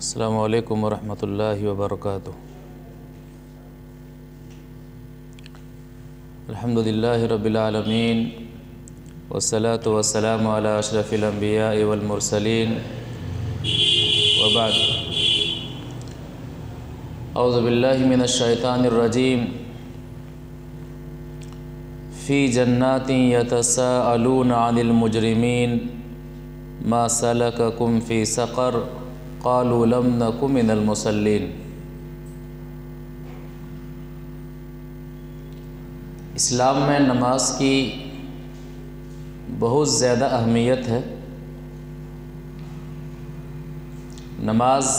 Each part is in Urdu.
السلام علیکم ورحمۃ اللہ وبرکاتہ۔ الحمد للہ رب العالمین والصلاة والسلام علی اشرف الانبیاء والمرسلین وبعد۔ اعوذ باللہ من الشیطان الرجیم۔ فی جنات یتساءلون عن المجرمین ما سلککم فی سقر قالوا لم نک من المصلین۔ اسلام میں نماز کی بہت زیادہ اہمیت ہے۔ نماز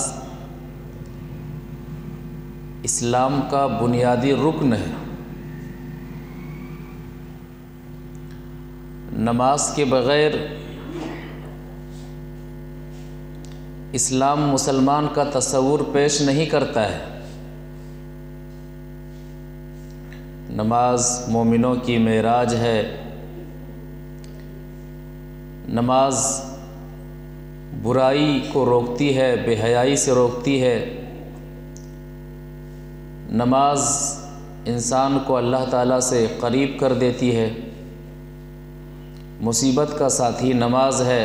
اسلام کا بنیادی رکن ہے۔ نماز کے بغیر اسلام مسلمان کا تصور پیش نہیں کرتا ہے۔ نماز مومنوں کی معراج ہے۔ نماز برائی کو روکتی ہے، بے حیائی سے روکتی ہے۔ نماز انسان کو اللہ تعالیٰ سے قریب کر دیتی ہے۔ مصیبت کا ساتھی نماز ہے۔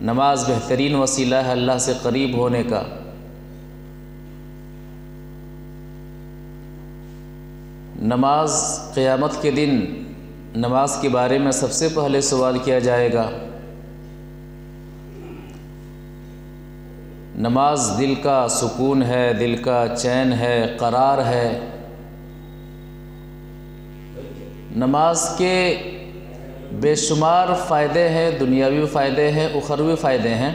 نماز بہترین وسیلہ ہے اللہ سے قریب ہونے کا۔ نماز قیامت کے دن نماز کے بارے میں سب سے پہلے سوال کیا جائے گا۔ نماز دل کا سکون ہے، دل کا چین ہے، قرار ہے۔ نماز کے بے شمار فائدے ہیں، دنیاوی فائدے ہیں، اخروی فائدے ہیں۔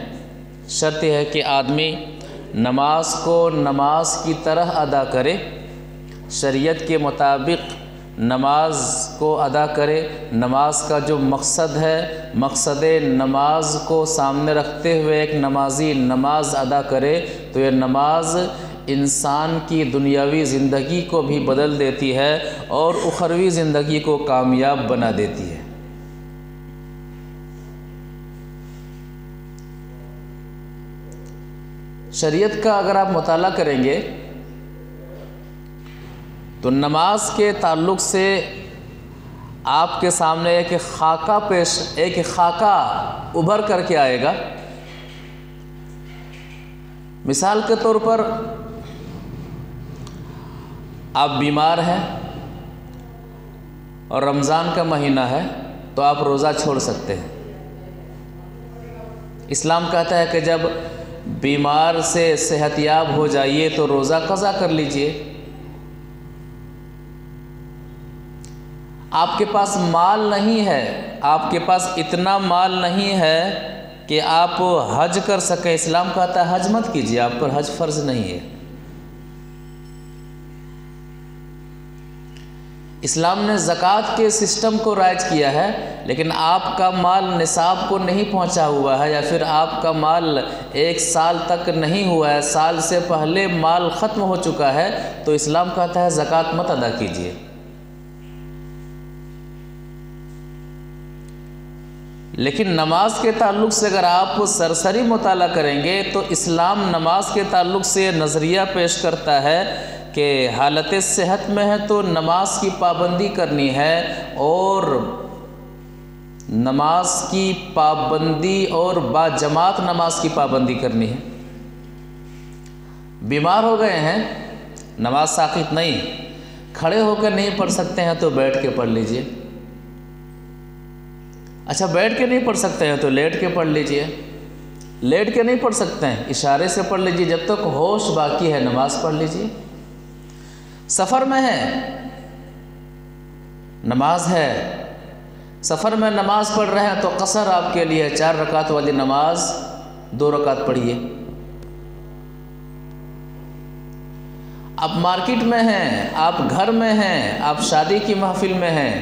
شرط یہ ہے کہ آدمی نماز کو نماز کی طرح ادا کرے، شریعت کے مطابق نماز کو ادا کرے۔ نماز کا جو مقصد ہے، مقصد نماز کو سامنے رکھتے ہوئے ایک نمازی نماز ادا کرے تو یہ نماز انسان کی دنیاوی زندگی کو بھی بدل دیتی ہے اور اخروی زندگی کو کامیاب بنا دیتی ہے۔ شریعت کا اگر آپ مطالعہ کریں گے تو نماز کے تعلق سے آپ کے سامنے ایک خاکہ ابھر کر کے آئے گا۔ مثال کے طور پر آپ بیمار ہیں اور رمضان کا مہینہ ہے تو آپ روزہ چھوڑ سکتے ہیں۔ اسلام کہتا ہے کہ جب بیمار سے صحت یاب ہو جائیے تو روزہ قضا کر لیجئے۔ آپ کے پاس مال نہیں ہے، آپ کے پاس اتنا مال نہیں ہے کہ آپ حج کر سکیں۔ اسلام کہتا ہے حج مت کیجیے، آپ پر حج فرض نہیں ہے۔ اسلام نے زکوٰۃ کے سسٹم کو رائج کیا ہے، لیکن آپ کا مال نصاب کو نہیں پہنچا ہوا ہے یا پھر آپ کا مال 1 سال تک نہیں ہوا ہے، سال سے پہلے مال ختم ہو چکا ہے، تو اسلام کہتا ہے زکوٰۃ مت ادا کیجیے۔ لیکن نماز کے تعلق سے اگر آپ سرسری مطالعہ کریں گے تو اسلام نماز کے تعلق سے نظریہ پیش کرتا ہے کہ حالت صحت میں ہے تو نماز کی پابندی کرنی ہے، اور نماز کی پابندی اور باجماعت نماز کی پابندی کرنی ہے۔ بیمار ہو گئے ہیں، نماز ساقط نہیں، کھڑے ہو کر نہیں پڑھ سکتے ہیں تو بیٹھ کے پڑھ لیجئے۔ اچھا بیٹھ کے نہیں پڑھ سکتے ہیں تو لیٹ کے پڑھ لیجئے۔ لیٹ کے نہیں پڑھ سکتے ہیں، اشارے سے پڑھ لیجئے، جب تک ہوش باقی ہے نماز پڑھ لیجئے۔ سفر میں ہے، نماز ہے، سفر میں نماز پڑھ رہے ہیں تو قصر آپ کے لیے 4 رکعت والی نماز 2 رکعت پڑھیے۔ آپ مارکیٹ میں ہیں، آپ گھر میں ہیں، آپ شادی کی محفل میں ہیں،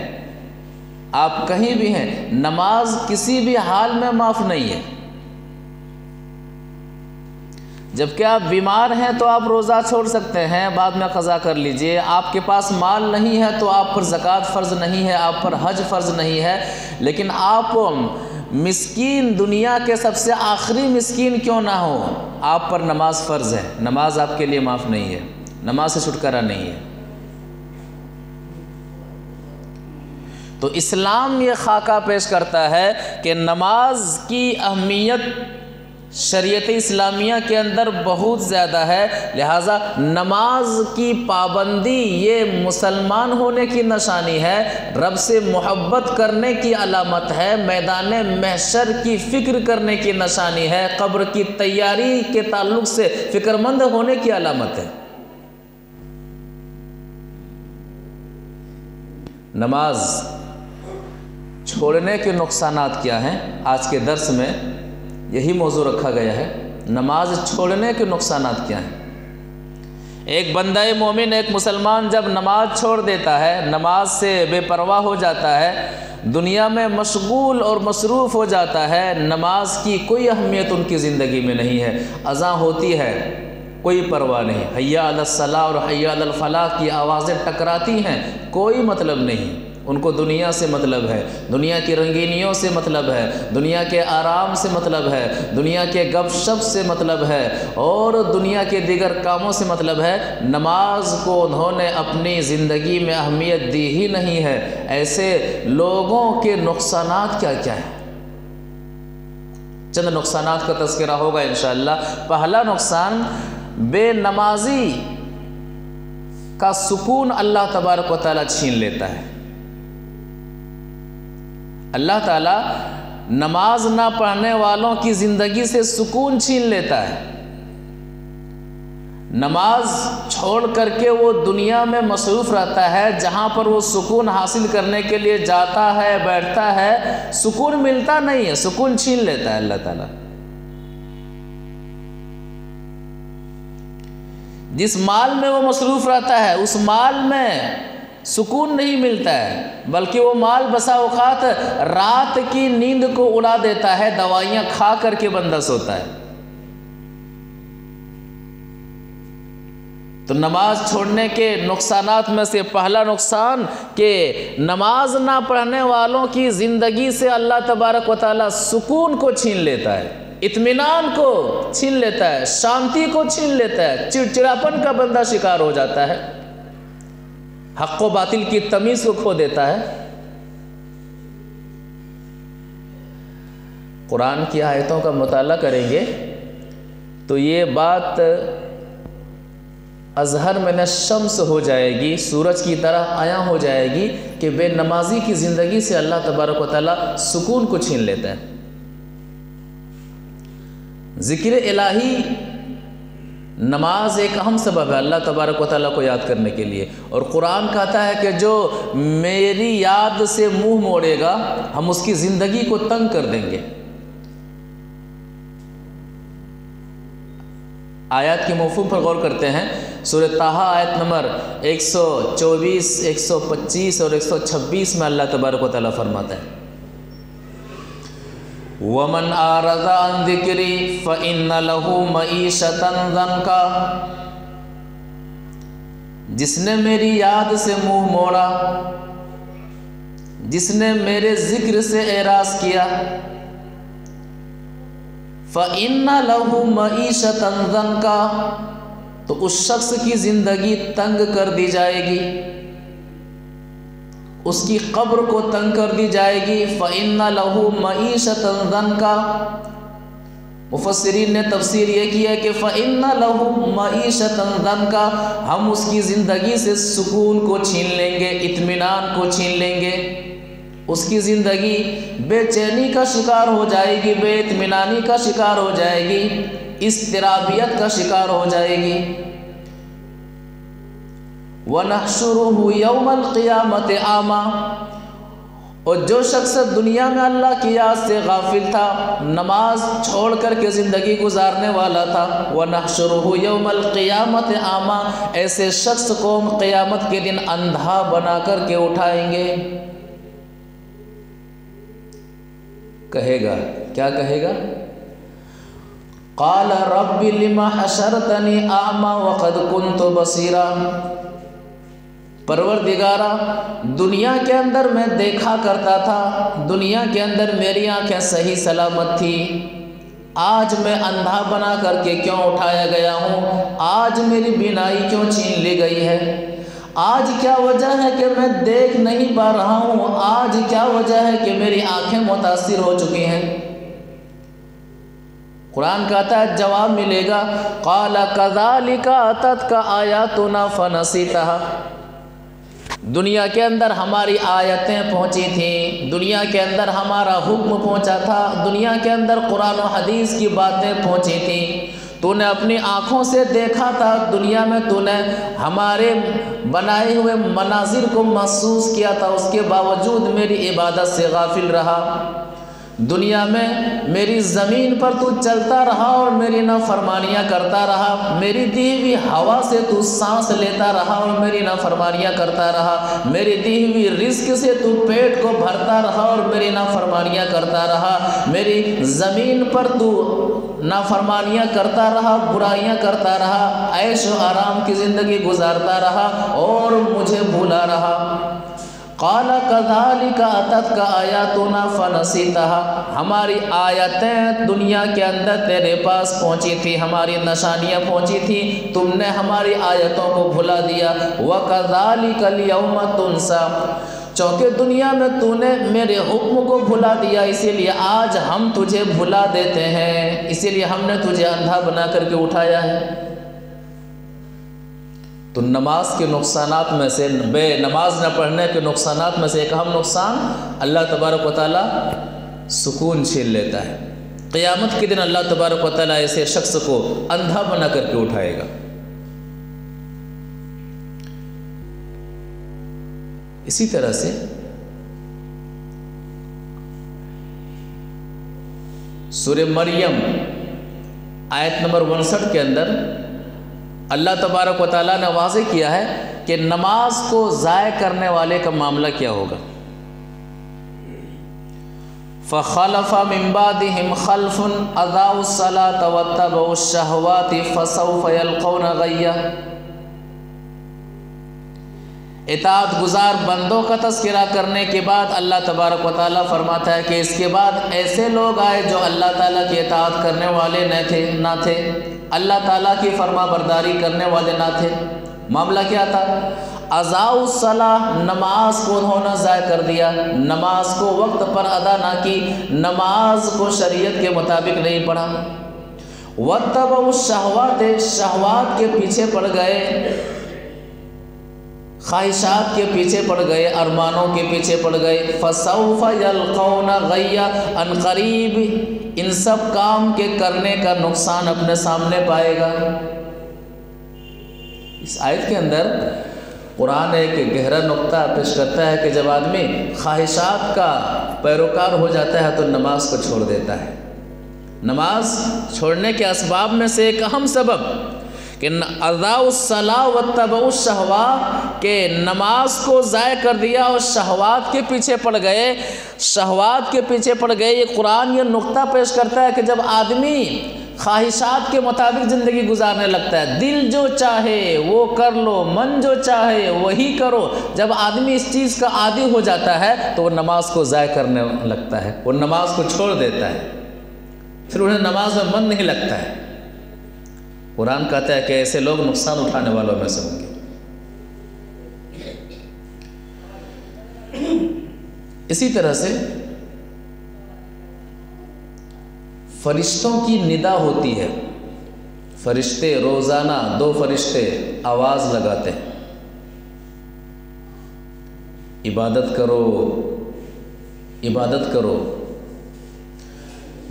آپ کہیں بھی ہیں، نماز کسی بھی حال میں معاف نہیں ہے۔ جبکہ آپ بیمار ہیں تو آپ روزہ چھوڑ سکتے ہیں، بعد میں قضا کر لیجئے۔ آپ کے پاس مال نہیں ہے تو آپ پر زکوٰۃ فرض نہیں ہے، آپ پر حج فرض نہیں ہے، لیکن آپ مسکین دنیا کے سب سے آخری مسکین کیوں نہ ہو، آپ پر نماز فرض ہے، نماز آپ کے لیے معاف نہیں ہے، نماز سے چھٹکارا نہیں ہے۔ تو اسلام یہ خاکہ پیش کرتا ہے کہ نماز کی اہمیت شریعت اسلامیہ کے اندر بہت زیادہ ہے، لہٰذا نماز کی پابندی یہ مسلمان ہونے کی نشانی ہے، رب سے محبت کرنے کی علامت ہے، میدان محشر کی فکر کرنے کی نشانی ہے، قبر کی تیاری کے تعلق سے فکر مند ہونے کی علامت ہے۔ نماز چھوڑنے کے نقصانات کیا ہیں؟ آج کے درس میں یہی موضوع رکھا گیا ہے، نماز چھوڑنے کے نقصانات کیا ہیں۔ ایک بندہ مومن، ایک مسلمان جب نماز چھوڑ دیتا ہے، نماز سے بے پرواہ ہو جاتا ہے، دنیا میں مشغول اور مصروف ہو جاتا ہے، نماز کی کوئی اہمیت ان کی زندگی میں نہیں ہے، اذان ہوتی ہے کوئی پرواہ نہیں، حی علی الصلاۃ اور حی علی الفلاح کی آوازیں ٹکراتی ہیں، کوئی مطلب نہیں، ان کو دنیا سے مطلب ہے، دنیا کی رنگینیوں سے مطلب ہے، دنیا کے آرام سے مطلب ہے، دنیا کے گپ شپ سے مطلب ہے، اور دنیا کے دیگر کاموں سے مطلب ہے، نماز کو انہوں نے اپنی زندگی میں اہمیت دی ہی نہیں ہے۔ ایسے لوگوں کے نقصانات کیا کیا ہیں؟ چند نقصانات کا تذکرہ ہوگا انشاءاللہ۔ پہلا نقصان، بے نمازی کا سکون اللہ تبارک و تعالیٰ چھین لیتا ہے۔ اللہ تعالیٰ نماز نہ پڑھنے والوں کی زندگی سے سکون چھین لیتا ہے۔ نماز چھوڑ کر کے وہ دنیا میں مصروف رہتا ہے، جہاں پر وہ سکون حاصل کرنے کے لیے جاتا ہے، بیٹھتا ہے، سکون ملتا نہیں ہے، سکون چھین لیتا ہے اللہ تعالیٰ۔ جس مال میں وہ مصروف رہتا ہے اس مال میں سکون نہیں ملتا ہے، بلکہ وہ مال بسا اوقات رات کی نیند کو اڑا دیتا ہے، دوائیاں کھا کر کے بندہ سوتا ہے۔ تو نماز چھوڑنے کے نقصانات میں سے پہلا نقصان کہ نماز نہ پڑھنے والوں کی زندگی سے اللہ تبارک و تعالیٰ سکون کو چھین لیتا ہے، اطمینان کو چھین لیتا ہے، شانتی کو چھین لیتا ہے، چڑچڑاپن کا بندہ شکار ہو جاتا ہے، حق و باطل کی تمیز کو کھو دیتا ہے۔ قرآن کی آیتوں کا مطالعہ کریں گے تو یہ بات اظہر من الشمس ہو جائے گی، سورج کی طرح عیاں ہو جائے گی کہ بے نمازی کی زندگی سے اللہ تبارک و تعالیٰ سکون کو چھین لیتا ہے۔ ذکر الہی نماز ایک اہم سبب ہے اللہ تبارک و تعالیٰ کو یاد کرنے کے لیے، اور قرآن کہتا ہے کہ جو میری یاد سے منہ موڑے گا ہم اس کی زندگی کو تنگ کر دیں گے۔ آیات کے مفہوم پر غور کرتے ہیں۔ سورہ طٰہٰ آیت نمبر 124، 125 اور 126 میں اللہ تبارک و تعالیٰ فرماتا ہے، وَمَنْ أَعْرَضَ عَنْ ذِكْرِي فَإِنَّ لَهُ مَعِيشَةً ضَنْكًا، جس نے میری یاد سے منہ موڑا، جس نے میرے ذکر سے اعراض کیا، فَإِنَّ لَهُ مَعِيشَةً ضَنْكًا، تو اس شخص کی زندگی تنگ کر دی جائے گی، اس کی قبر کو تنگ کر دی جائے گی۔ فَإِنَّ لَهُ مَعِيشَةً ضَنْكًا، مفسرین نے تفسیر یہ کی ہے کہ فَإِنَّ لَهُ مَعِيشَةً ضَنْكًا، ہم اس کی زندگی سے سکون کو چھین لیں گے، اطمینان کو چھین لیں گے، اس کی زندگی بے چینی کا شکار ہو جائے گی، بے اطمینانی کا شکار ہو جائے گی، اضطرابیت کا شکار ہو جائے گی۔ وَنَحْشُرُهُ يَوْمَ الْقِيَامَةِ أَعْمَىٰ، اور جو شخص دنیا میں اللہ کی یاد سے غافل تھا، نماز چھوڑ کر کے زندگی گزارنے والا تھا، وَنَحْشُرُهُ يَوْمَ الْقِيَامَةِ أَعْمَىٰ، ایسے شخص کو ہم قیامت کے دن اندھا بنا کر کے اٹھائیں گے۔ کہے گا، کیا کہے گا؟ قَالَ رَبِّ لِمَ حَشَرْتَنِي أَعْمَىٰ وَقَدْ كُنْتُ بَصِيرًا، پروردگارا دنیا کے اندر میں دیکھا کرتا تھا، دنیا کے اندر میری آنکھیں صحیح سلامت تھی، آج میں اندھا بنا کر کے کیوں اٹھایا گیا ہوں؟ آج میری بینائی کیوں چھین لی گئی ہے؟ آج کیا وجہ ہے کہ میں دیکھ نہیں پا رہا ہوں؟ آج کیا وجہ ہے کہ میری آنکھیں متاثر ہو چکی ہیں؟ قرآن کہتا ہے جواب ملے گا، قال کذالک اتتک آیاتنا فنسیتها۔ دنیا کے اندر ہماری آیتیں پہنچی تھیں، دنیا کے اندر ہمارا حکم پہنچا تھا، دنیا کے اندر قرآن و حدیث کی باتیں پہنچی تھیں، تو نے اپنی آنکھوں سے دیکھا تھا، دنیا میں تو نے ہمارے بنائے ہوئے مناظر کو محسوس کیا تھا، اس کے باوجود میری عبادت سے غافل رہا، دنیا میں میری زمین پر تو چلتا رہا اور میری نافرمانیاں کرتا رہا، میری دی ہوئی ہوا سے تو سانس لیتا رہا اور میری نافرمانیاں کرتا رہا، میری دی ہوئی رزق سے تو پیٹ کو بھرتا رہا اور میری نافرمانیاں کرتا رہا، میری زمین پر تو نافرمانیاں کرتا رہا، برائیاں کرتا رہا، عیش و آرام کی زندگی گزارتا رہا اور مجھے بھولا رہا۔ قال کذالک اتتک آیاتنا فنسیتها، ہماری آیتیں دنیا کے اندر تیرے پاس پہنچی تھی، ہماری نشانیاں پہنچی تھی، تم نے ہماری آیتوں کو بھلا دیا۔ وکذالک اليوم تنسیٰ، چونکہ دنیا میں تو نے میرے حکم کو بھلا دیا، اسی لیے آج ہم تجھے بھلا دیتے ہیں، اسی لیے ہم نے تجھے اندھا بنا کر کے اٹھایا ہے۔ تو نماز کے نقصانات میں سے، بے نماز نہ پڑھنے کے نقصانات میں سے ایک اہم نقصان، اللہ تبارک و تعالیٰ سکون چھین لیتا ہے۔ قیامت کے دن اللہ تبارک و تعالیٰ ایسے شخص کو اندھا بنا کر کے اٹھائے گا۔ اسی طرح سے سورہ مریم آیت نمبر 59 کے اندر اللہ تبارک و تعالیٰ نے واضح کیا ہے کہ نماز کو ضائع کرنے والے کا معاملہ کیا ہوگا۔ فَخَلَفَ مِن بَعْدِهِمْ خَلْفٌ أَضَاعُوا الصَّلَاةَ وَاتَّبَعُوا الشَّهَوَاتِ فَسَوْفَ يَلْقَوْنَ غَيًّا۔ اطاعت گزار بندوں کا تذکرہ کرنے کے بعد اللہ تبارک و تعالیٰ فرماتا ہے کہ اس کے بعد ایسے لوگ آئے جو اللہ تعالیٰ کی اطاعت کرنے والے نہ تھے، اللہ تعالیٰ کی فرما برداری کرنے والے نہ تھے۔ معاملہ کیا تھا؟ اضاعوا الصلاۃ، نماز کو انہوں نے ضائع کر دیا، نماز کو وقت پر ادا نہ کی، نماز کو شریعت کے مطابق نہیں پڑھا۔ واتبعوا الشہوات، شہوات کے پیچھے پڑ گئے، خواہشات کے پیچھے پڑ گئے، ارمانوں کے پیچھے پڑ گئے۔ فسوف یلقون غیا، ان قریب ان سب کام کے کرنے کا نقصان اپنے سامنے پائے گا۔ اس آیت کے اندر قرآن ایک گہرا نقطہ پیش کرتا ہے کہ جب آدمی خواہشات کا پیروکار ہو جاتا ہے تو نماز کو چھوڑ دیتا ہے۔ نماز چھوڑنے کے اسباب میں سے ایک اہم سبب کہ اضاعوا الصلاۃ واتبعوا الشہوات، کہ نماز کو ضائع کر دیا اور شہوات کے پیچھے پڑ گئے، شہوات کے پیچھے پڑ گئے۔ یہ قرآن یہ نقطہ پیش کرتا ہے کہ جب آدمی خواہشات کے مطابق زندگی گزارنے لگتا ہے، دل جو چاہے وہ کر لو، من جو چاہے وہی کرو، جب آدمی اس چیز کا عادی ہو جاتا ہے تو وہ نماز کو ضائع کرنے لگتا ہے، وہ نماز کو چھوڑ دیتا ہے، پھر انہیں نماز میں من نہیں لگتا ہے۔ قرآن کہتا ہے کہ ایسے لوگ نقصان اٹھانے والوں میں سے ہوں گے۔ اسی طرح سے فرشتوں کی ندا ہوتی ہے، فرشتے روزانہ 2 فرشتے آواز لگاتے ہیں، عبادت کرو، عبادت کرو۔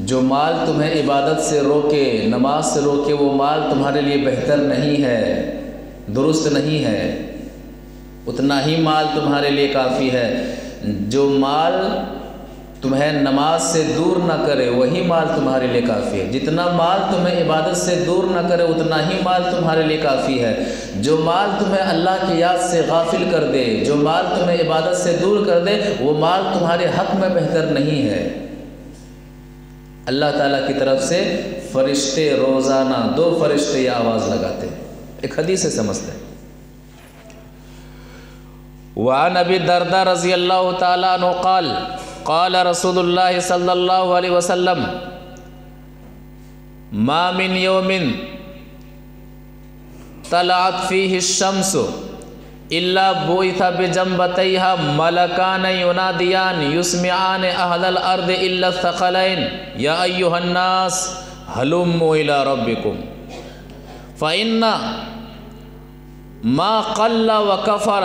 جو مال تمہیں عبادت سے روکے، نماز سے روکے، وہ مال تمہارے لیے بہتر نہیں ہے، درست نہیں ہے، اتنا ہی مال تمہارے لیے کافی ہے۔ جو مال تمہیں نماز سے دور نہ کرے وہی مال تمہارے لیے کافی ہے، جتنا مال تمہیں عبادت سے دور نہ کرے اتنا ہی مال تمہارے لیے کافی ہے۔ جو مال تمہیں اللہ کی یاد سے غافل کر دے، جو مال تمہیں عبادت سے دور کر دے، وہ مال تمہارے حق میں بہتر نہیں ہے۔ اللہ تعالیٰ کی طرف سے فرشتے روزانہ 2 فرشتے یہ آواز لگاتے ہیں، ایک حدیث سے سمجھتے ہیں۔ وعن ابی الدرداء رضی اللہ تعالیٰ عنہ قال قال رسول اللہ صلی اللہ علیہ وسلم ما من یوم طلعت فیہ الشمس الا بعث بجنبتیہا ملکان ینادیان یسمعان اہل الارض الا الثقلین یا ایہا الناس ہلموا الی ربکم فإن ما قل وکفر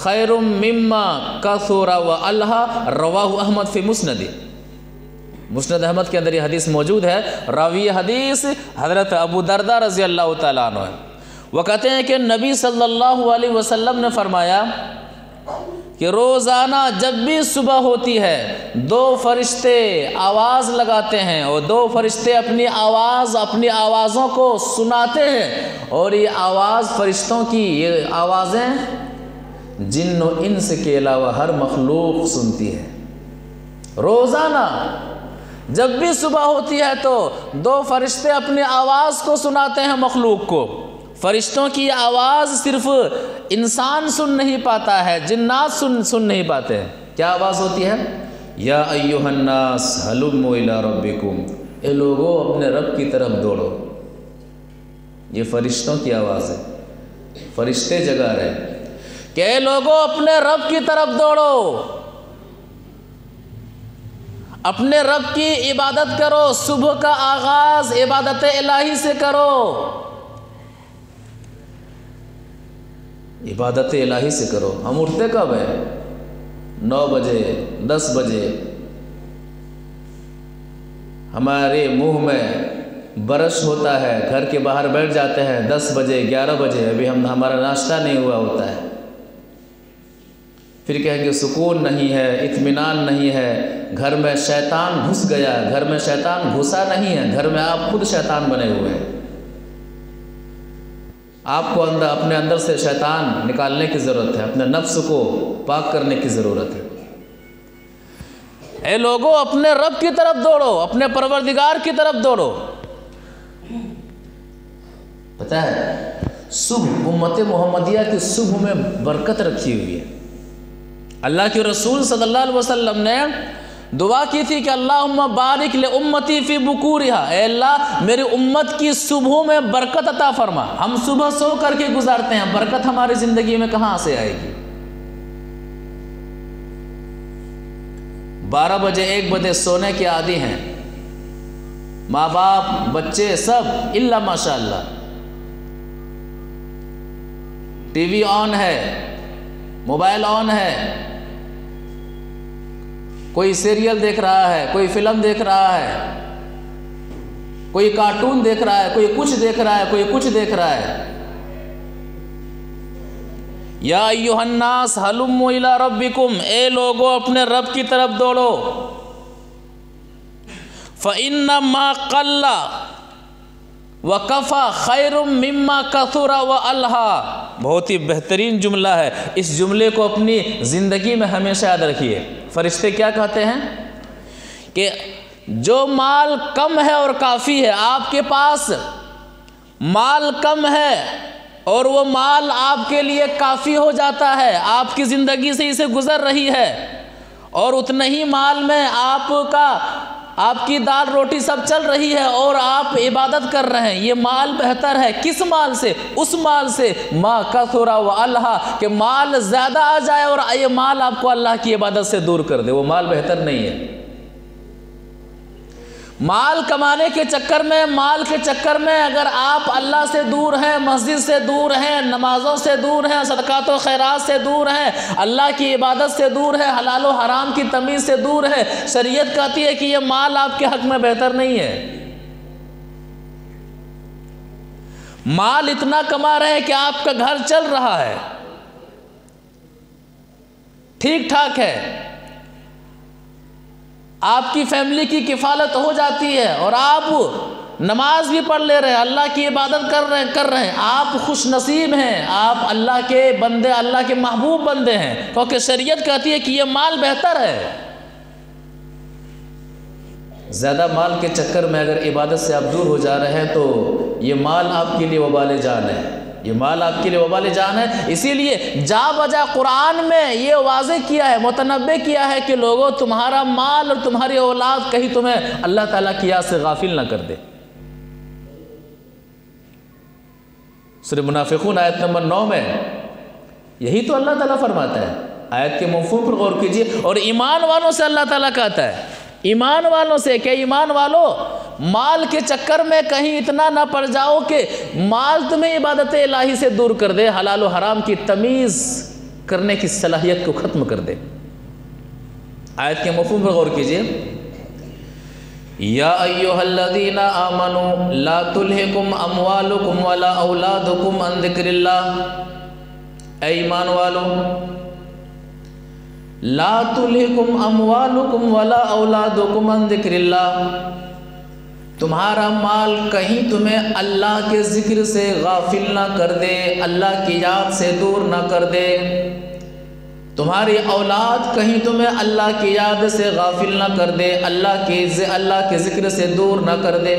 خیر مما کثر وألہا رواہ احمد فی مسند۔ مسند احمد کے اندر یہ حدیث موجود ہے۔ راوی حدیث حضرت ابو درداء رضی اللہ تعالیٰ عنہ ہے۔ وہ کہتے ہیں کہ نبی صلی اللہ علیہ وسلم نے فرمایا کہ روزانہ جب بھی صبح ہوتی ہے دو فرشتے آواز لگاتے ہیں اور دو فرشتے اپنی آوازوں کو سناتے ہیں، اور یہ آواز فرشتوں کی یہ آوازیں جن و انس کے علاوہ ہر مخلوق سنتی ہے۔ روزانہ جب بھی صبح ہوتی ہے تو دو فرشتے اپنی آواز کو سناتے ہیں مخلوق کو۔ فرشتوں کی آواز صرف انسان سن نہیں پاتا ہے، جنات سن نہیں پاتے ہیں۔ کیا آواز ہوتی ہے؟ یا ایھا الناس ہلموا الی ربکم، اے لوگو اپنے رب کی طرف دوڑو۔ یہ فرشتوں کی آواز ہے، فرشتے جگا رہے کہ اے لوگو اپنے رب کی طرف دوڑو، اپنے رب کی عبادت کرو۔ صبح کا آغاز عبادت الہی سے کرو، عبادت الہی سے کرو۔ ہم اٹھتے کب ہیں؟ 9 بجے 10 بجے، ہمارے منہ میں برش ہوتا ہے، گھر کے باہر بیٹھ جاتے ہیں 10 بجے 11 بجے، ابھی ہمارا ناشتہ نہیں ہوا ہوتا ہے۔ پھر کہیں گے سکون نہیں ہے، اطمینان نہیں ہے، گھر میں شیطان گھس گیا۔ گھر میں شیطان گھسا نہیں ہے، گھر میں آپ خود شیطان بنے ہوئے ہیں۔ آپ کو اپنے اندر سے شیطان نکالنے کی ضرورت ہے، اپنے نفس کو پاک کرنے کی ضرورت ہے۔ اے لوگو اپنے رب کی طرف دوڑو، اپنے پروردگار کی طرف دوڑو۔ پتہ ہے صبح امت محمدیہ کی صبح میں برکت رکھی ہوئی ہے۔ اللہ کے رسول صلی اللہ علیہ وسلم نے دعا کی تھی کہ اللہم بارک لامتی فی بکورہا، اے اللہ میری امت کی صبحوں میں برکت عطا فرما۔ ہم صبح سو کر کے گزارتے ہیں، برکت ہماری زندگی میں کہاں سے آئے گی؟ 12 بجے 1 بجے سونے کے عادی ہیں ماں باپ بچے سب، الا ماشاءاللہ ٹی وی آن ہے، موبائل آن ہے، کوئی سیریل دیکھ رہا ہے، کوئی فلم دیکھ رہا ہے، کوئی کارٹون دیکھ رہا ہے، کوئی کچھ دیکھ رہا ہے، کوئی کچھ دیکھ رہا ہے۔ یا ایھا الناس ہلموا الی ربکم، اے لوگو اپنے رب کی طرف دوڑو۔ فإن ما قل وکفى خیر مما کثر وألہا، بہت ہی بہترین جملہ ہے۔ اس جملے کو اپنی زندگی میں ہمیشہ یاد رکھیے۔ فرشتے کیا کہتے ہیں کہ جو مال کم ہے اور کافی ہے، آپ کے پاس مال کم ہے اور وہ مال آپ کے لیے کافی ہو جاتا ہے، آپ کی زندگی سے اسے گزر رہی ہے، اور اتنے ہی مال میں آپ کی دال روٹی سب چل رہی ہے اور آپ عبادت کر رہے ہیں، یہ مال بہتر ہے۔ کس مال سے؟ اس مال سے ما کثر وألہا، کہ مال زیادہ آ جائے اور یہ مال آپ کو اللہ کی عبادت سے دور کر دے، وہ مال بہتر نہیں ہے۔ مال کمانے کے چکر میں اگر آپ اللہ سے دور ہیں، مسجد سے دور ہیں، نمازوں سے دور ہیں، صدقات و خیرات سے دور ہیں، اللہ کی عبادت سے دور ہے، حلال و حرام کی تمیز سے دور ہے، شریعت کہتی ہے کہ یہ مال آپ کے حق میں بہتر نہیں ہے۔ مال اتنا کما رہے ہیں کہ آپ کا گھر چل رہا ہے، ٹھیک ٹھاک ہے، آپ کی فیملی کی کفالت ہو جاتی ہے، اور آپ نماز بھی پڑھ لے رہے ہیں، اللہ کی عبادت کر رہے ہیں، آپ خوش نصیب ہیں، آپ اللہ کے بندے، اللہ کے محبوب بندے ہیں، کیونکہ شریعت کہتی ہے کہ یہ مال بہتر ہے۔ زیادہ مال کے چکر میں اگر عبادت سے آپ دور ہو جا رہے ہیں تو یہ مال آپ کے لیے وبال جان ہے۔ یہ مال آپ کے لیے وبال جان ہے۔ اسی لیے جا بجا قرآن میں یہ واضح کیا ہے، متنبع کیا ہے کہ لوگوں تمہارا مال اور تمہاری اولاد کہیں تمہیں اللہ تعالیٰ کی یاد سے غافل نہ کر دے۔ سورہ منافقون آیت نمبر 9 میں یہی تو اللہ تعالیٰ فرماتا ہے۔ آیت کے مفہوم پر غور کیجئے، اور ایمان والوں سے اللہ تعالیٰ کہتا ہے، ایمان والوں سے کہ ایمان والوں مال کے چکر میں کہیں اتنا نہ پڑ جاؤ کہ مال تمہیں عبادت الہی سے دور کر دے، حلال و حرام کی تمیز کرنے کی صلاحیت کو ختم کر دے۔ آیت کے مفہوم پر غور کیجئے، یا ایھا الذین آمنوا لا تلھکم اموالکم ولا اولادکم عن ذکر اللہ، اے ایمان والو لا تلھکم اموالکم ولا اولادکم عن ذکر اللہ، تمہارا مال کہیں تمہیں اللہ کے ذکر سے غافل نہ کر دے، اللہ کی یاد سے دور نہ کر دے، تمہاری اولاد کہیں تمہیں اللہ کی یاد سے غافل نہ کر دے، اللہ کے ذکر سے دور نہ کر دے۔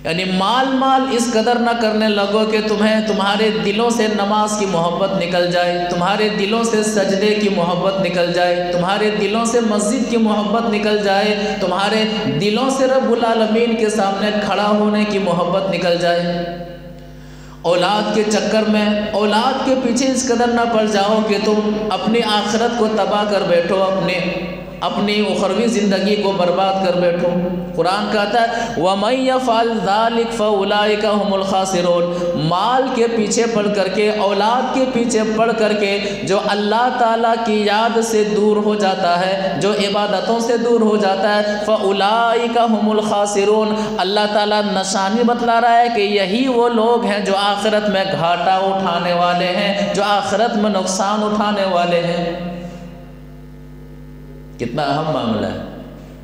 یعنی مال اس قدر نہ کرنے لگو کہ تمہارے دلوں سے نماز کی محبت نکل جائے، تمہارے دلوں سے سجدے کی محبت نکل جائے، تمہارے دلوں سے مسجد کی محبت نکل جائے، تمہارے دلوں سے رب العالمین کے سامنے کھڑا ہونے کی محبت نکل جائے۔ اولاد کے چکر میں، اولاد کے پیچھے اس قدر نہ پڑ جاؤ کہ تم اپنی آخرت کو تباہ کر بیٹھو، اپنی اخروی زندگی کو برباد کر بیٹھو۔ قرآن کہتا ہے وَمَن يَفْعَلْ ذَلِكَ فَأُولَٰئِكَ هُمُ الْخَاسِرُونَ، مال کے پیچھے پڑ کر کے، اولاد کے پیچھے پڑ کر کے جو اللہ تعالیٰ کی یاد سے دور ہو جاتا ہے، جو عبادتوں سے دور ہو جاتا ہے، فَأُولَٰئِكَ هُمُ الْخَاسِرُونَ، اللہ تعالیٰ نشانی بتلا رہا ہے کہ یہی وہ لوگ ہیں جو آخرت میں گھاٹا اٹھانے والے ہیں، جو آخرت میں نقصان اٹھانے والے ہیں۔ کتنا اہم معاملہ ہے۔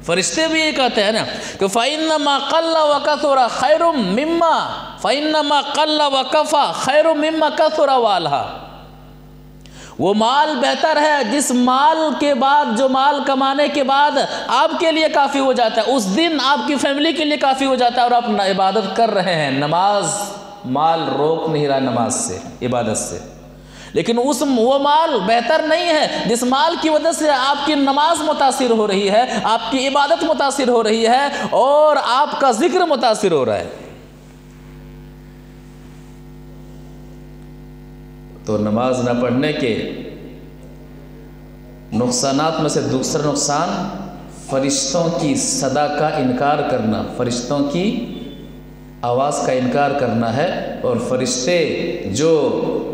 فرشتے بھی یہ کہتے ہیں نا کہ فَإِنَّمَا قَلَّ وَكَثُرَ خَيْرٌ مِّمَّا فَإِنَّمَا قَلَّ وَكَفَى خَيْرٌ مِّمَّا كَثُرَ وَالْهَا، وہ مال بہتر ہے جس مال کے بعد، جو مال کمانے کے بعد آپ کے لیے کافی ہو جاتا ہے، اس دن آپ کی فیملی کے لیے کافی ہو جاتا ہے اور آپ عبادت کر رہے ہیں۔ نماز، مال روک نہیں رہا نماز سے، عبادت سے، لیکن وہ مال بہتر نہیں ہے جس مال کی وجہ سے آپ کی نماز متاثر ہو رہی ہے، آپ کی عبادت متاثر ہو رہی ہے اور آپ کا ذکر متاثر ہو رہا ہے۔ تو نماز نہ پڑھنے کے نقصانات میں سے دوسرا نقصان فرشتوں کی صدا کا انکار کرنا، فرشتوں کی آواز کا انکار کرنا ہے، اور فرشتے جو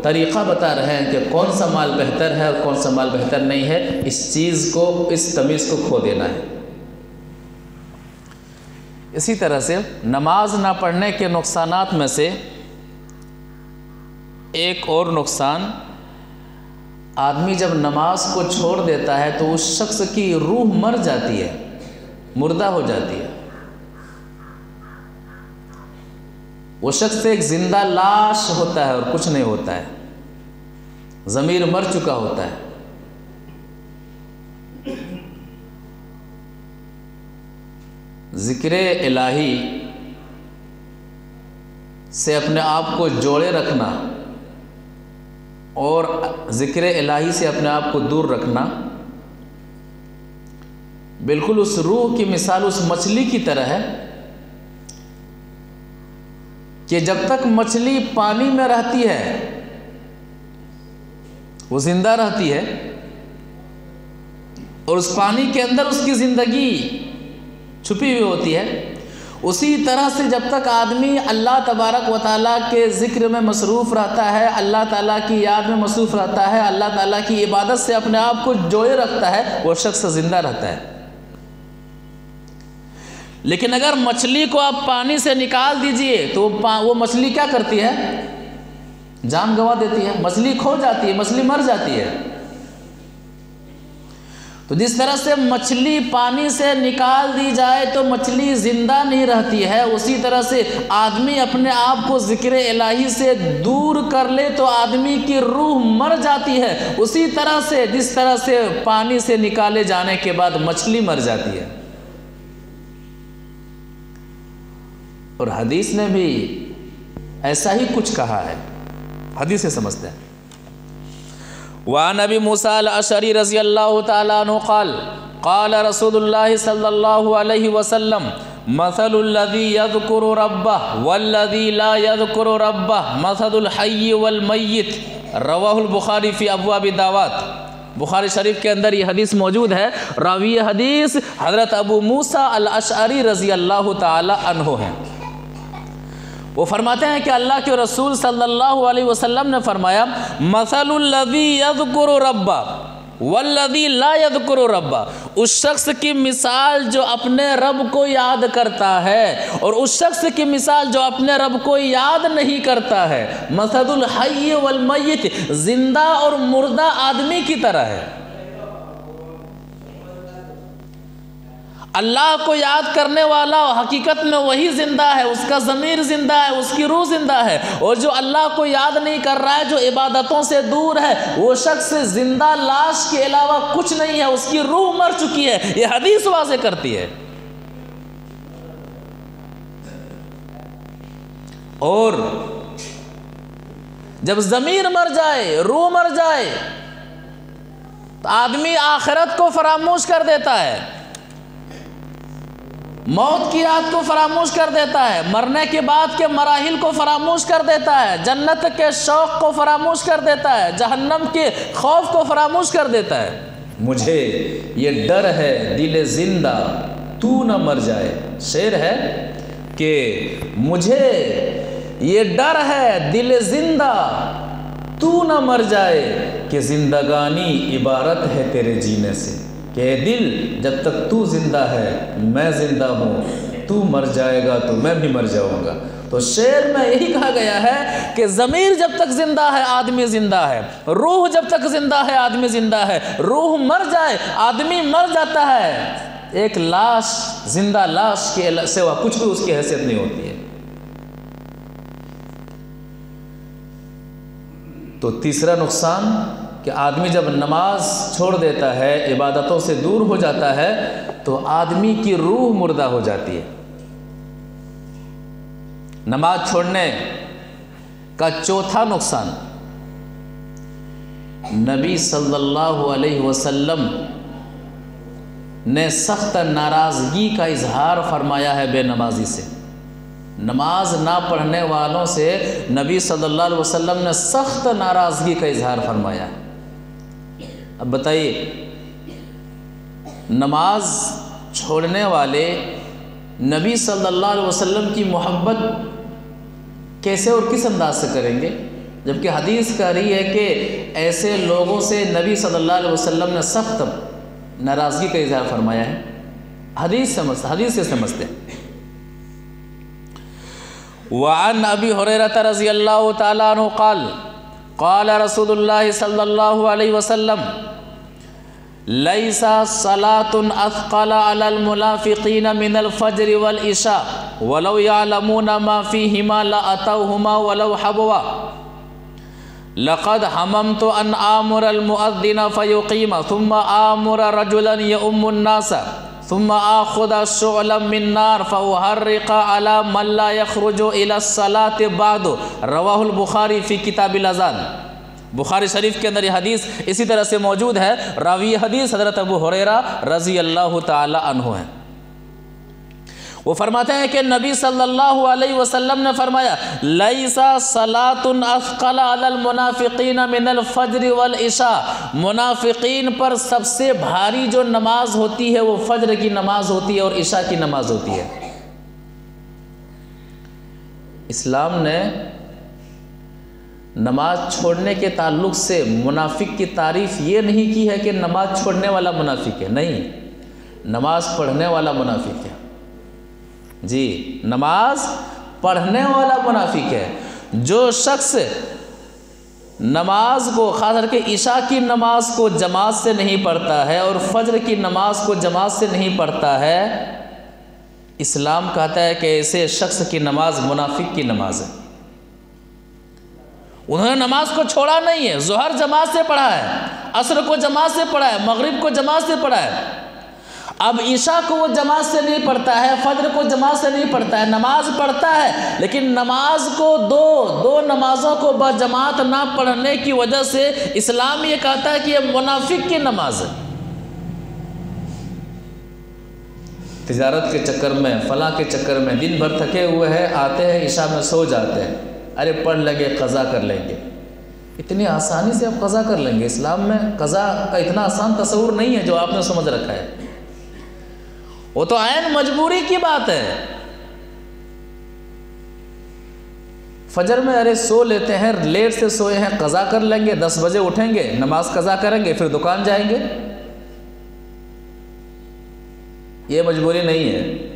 طریقہ بتا رہے ہیں کہ کون سا مال بہتر ہے اور کون سا مال بہتر نہیں ہے، اس چیز کو، اس تمیز کو کھو دینا ہے۔ اسی طرح سے نماز نہ پڑھنے کے نقصانات میں سے ایک اور نقصان، آدمی جب نماز کو چھوڑ دیتا ہے تو اس شخص کی روح مر جاتی ہے، مردہ ہو جاتی ہے، وہ شخص ایک زندہ لاش ہوتا ہے اور کچھ نہیں ہوتا ہے، ضمیر مر چکا ہوتا ہے۔ ذکر الہی سے اپنے آپ کو جوڑے رکھنا اور ذکر الہی سے اپنے آپ کو دور رکھنا بالکل اس روح کی مثال اس مچھلی کی طرح ہے کہ جب تک مچھلی پانی میں رہتی ہے وہ زندہ رہتی ہے اور اس پانی کے اندر اس کی زندگی چھپی ہوئی ہوتی ہے، اسی طرح سے جب تک آدمی اللہ تبارک و تعالیٰ کے ذکر میں مصروف رہتا ہے، اللہ تعالیٰ کی یاد میں مصروف رہتا ہے، اللہ تعالیٰ کی عبادت سے اپنے آپ کو جوڑے رکھتا ہے، وہ شخص زندہ رہتا ہے۔ لیکن اگر مچھلی کو آپ پانی سے نکال دیجئے تو وہ مچھلی کیا کرتی ہے؟ جان گنوا دیتی ہے، مچھلی کھو جاتی ہے، مچھلی مر جاتی ہے۔ تو جس طرح سے مچھلی پانی سے نکال دی جائے تو مچھلی زندہ نہیں رہتی ہے، اسی طرح سے آدمی اپنے آپ کو ذکر الہی سے دور کر لے تو آدمی کی روح مر جاتی ہے، اسی طرح سے جس طرح سے پانی سے نکالے جانے کے بعد مچھلی مر جاتی ہے۔ اور حدیث ایسا ہی کچھ کہا ہے، حدیث سے سمجھتے ہیں۔ وعن ابی موسیٰ الاشعری رضی اللہ تعالیٰ عنہ قال قال رسول اللہ صلی اللہ علیہ وسلم مثل الذی یذکر ربہ والذی لا یذکر ربہ مثل الحی والمیت، رواہ البخاری فی ابواب الدعوات۔ بخاری شریف کے اندر یہ حدیث موجود ہے، راوی حدیث حضرت ابو موسیٰ الاشعری رضی اللہ تعالی عنہ ہیں۔ وہ فرماتے ہیں کہ اللہ کے رسول صلی اللہ علیہ وسلم نے فرمایا مثل الذی یذکر ربہ والذی لا یذکر ربہ، اس شخص کی مثال جو اپنے رب کو یاد کرتا ہے اور اس شخص کی مثال جو اپنے رب کو یاد نہیں کرتا ہے، مثل الحی والمیت، زندہ اور مردہ آدمی کی طرح ہے۔ اللہ کو یاد کرنے والا حقیقت میں وہی زندہ ہے، اس کا ضمیر زندہ ہے، اس کی روح زندہ ہے، اور جو اللہ کو یاد نہیں کر رہا ہے، جو عبادتوں سے دور ہے، وہ شخص زندہ لاش کے علاوہ کچھ نہیں ہے، اس کی روح مر چکی ہے۔ یہ حدیث واضح کرتی ہے۔ اور جب ضمیر مر جائے، روح مر جائے، تو آدمی آخرت کو فراموش کر دیتا ہے، موت کی یاد کو فراموش کر دیتا ہے، مرنے کے بعد کے مراحل کو فراموش کر دیتا ہے، جنت کے شوق کو فراموش کر دیتا ہے، جہنم کے خوف کو فراموش کر دیتا ہے۔ مجھے یہ ڈر ہے دل زندہ تو نہ مر جائے، شعر ہے کہ مجھے یہ ڈر ہے دل زندہ تو نہ مر جائے، کہ زندگانی عبارت ہے تیرے جینے سے، کہ اے دل جب تک تو زندہ ہے میں زندہ ہوں، تو مر جائے گا تو میں بھی مر جاؤں گا۔ تو شعر میں یہی کہا گیا ہے کہ ضمیر جب تک زندہ ہے آدمی زندہ ہے، روح جب تک زندہ ہے آدمی زندہ ہے، روح مر جائے آدمی مر جاتا ہے، ایک لاش، زندہ لاش کے سوا کچھ بھی اس کی حیثیت نہیں ہوتی ہے۔ تو تیسرا نقصان کہ آدمی جب نماز چھوڑ دیتا ہے، عبادتوں سے دور ہو جاتا ہے، تو آدمی کی روح مردہ ہو جاتی ہے۔ نماز چھوڑنے کا چوتھا نقصان، نبی صلی اللہ علیہ وسلم نے سخت ناراضگی کا اظہار فرمایا ہے بے نمازی سے۔ نماز نہ پڑھنے والوں سے نبی صلی اللہ علیہ وسلم نے سخت ناراضگی کا اظہار فرمایا ہے۔ اب بتائیے، نماز چھوڑنے والے نبی صلی اللہ علیہ وسلم کی محبت کیسے اور کس انداز سے کریں گے، جبکہ حدیث کہہ رہی ہے کہ ایسے لوگوں سے نبی صلی اللہ علیہ وسلم نے سخت ناراضگی کا اظہار فرمایا ہے۔ حدیث سے سمجھتے ہیں۔ وعن ابی ہریرہ رضی اللہ تعالیٰ عنہ قال قال رسول اللہ صلی اللہ علیہ وسلم لیس صلاة اثقل علی المنافقین من الفجر والعشاء ولو یعلمون ما فیہما لأتوہما ولو حبوا لقد حممت ان آمر المؤذن فیقیم ثم آمر رجلا یؤم الناس ثم آخذ شعلا من نار فأحرق على من لا يخرج إلى الصلاة بعد، رواہ البخاری فی کتاب الاذان۔ بخاری شریف کے اندر یہ حدیث اسی طرح سے موجود ہے، راوی حدیث حضرت ابو ہریرہ رضی اللہ تعالی عنہ ہیں۔ وہ فرماتے ہیں کہ نبی صلی اللہ علیہ وسلم نے فرمایا لیس صلاة اثقل علی المنافقین من الفجر والعشاء، منافقین پر سب سے بھاری جو نماز ہوتی ہے وہ فجر کی نماز ہوتی ہے اور عشاء کی نماز ہوتی ہے۔ اسلام نے نماز چھوڑنے کے تعلق سے منافق کی تعریف یہ نہیں کی ہے کہ نماز چھوڑنے والا منافق ہے، نہیں، نماز پڑھنے والا منافق ہے۔ جی، نماز پڑھنے والا منافق ہے۔ جو شخص نماز کو، خاص کر کے عشاء کی نماز کو جماعت سے نہیں پڑھتا ہے اور فجر کی نماز کو جماعت سے نہیں پڑھتا ہے، اسلام کہتا ہے کہ ایسے شخص کی نماز منافق کی نماز ہے۔ انہوں نے نماز کو چھوڑا نہیں ہے، ظہر جماعت سے پڑھا ہے، عصر کو جماعت سے پڑھا ہے، مغرب کو جماعت سے پڑھا ہے، اب عشاء کو وہ جماعت سے نہیں پڑھتا ہے، فجر کو جماعت سے نہیں پڑھتا ہے، نماز پڑھتا ہے لیکن نماز کو دو نمازوں کو بجماعت نہ پڑھنے کی وجہ سے اسلام یہ کہتا ہے کہ یہ منافق کی نماز ہے۔ تجارت کے چکر میں، فلاں کے چکر میں دن بھر تھکے ہوئے ہیں، آتے ہیں عشاء میں سو جاتے ہیں، ارے پڑھ لیں گے قضا کر لیں گے۔ اتنی آسانی سے آپ قضا کر لیں گے؟ اسلام میں قضا کا اتنا آسان تصور نہیں ہے جو آپ نے سمجھ رکھا ہے، وہ تو عین مجبوری کی بات ہے۔ فجر میں ارے سو لیتے ہیں، لیٹ سے سوئے ہیں، قضا کر لیں گے، 10 بجے اٹھیں گے، نماز قضا کریں گے، پھر دکان جائیں گے۔ یہ مجبوری نہیں ہے۔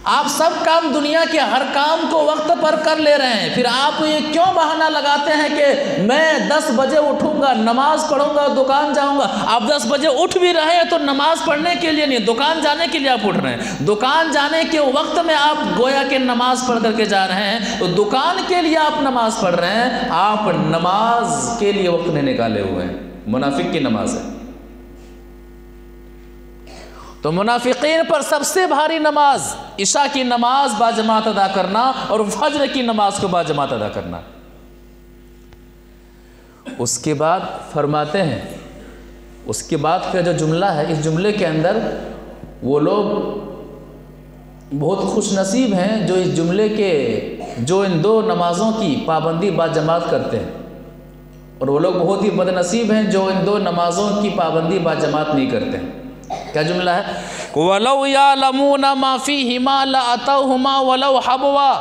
آپ سب کام، دنیا کے ہر کام کو وقت پر کر لے رہے ہیں، پھر آپ یہ کیوں بہانہ لگاتے ہیں کہ میں 10 بجے اٹھوں گا، نماز پڑھوں گا، دکان جاؤں گا؟ آپ 10 بجے اٹھ بھی رہے ہیں تو نماز پڑھنے کے لیے نہیں، دکان جانے کے لیے آپ اٹھ رہے ہیں۔ دکان جانے کے وقت میں آپ گویا کہ نماز پڑھ کر کے جا رہے ہیں، تو دکان کے لیے آپ نماز پڑھ رہے ہیں، آپ نماز کے لیے وقت نہیں نکالے ہوئے ہیں۔ منافق کی نماز ہے۔ تو منافقین پر سب سے بھاری نماز عشاء کی نماز باجماعت ادا کرنا اور فجر کی نماز کو باجماعت ادا کرنا۔ اس کے بعد فرماتے ہیں، اس کے بعد کا جو جملہ ہے، اس جملے کے اندر وہ لوگ بہت خوش نصیب ہیں جو اس جملے کے، جو ان 2 نمازوں کی پابندی باجماعت کرتے ہیں، اور وہ لوگ بہت ہی بد نصیب ہیں جو ان 2 نمازوں کی پابندی باجماعت نہیں کرتے ہیں۔ کیا جملہ ہے؟ وَلَوْ يَعْلَمُونَ مَا فِيهِمَا لَأَتَوْهُمَا وَلَوْ حَبْوًا۔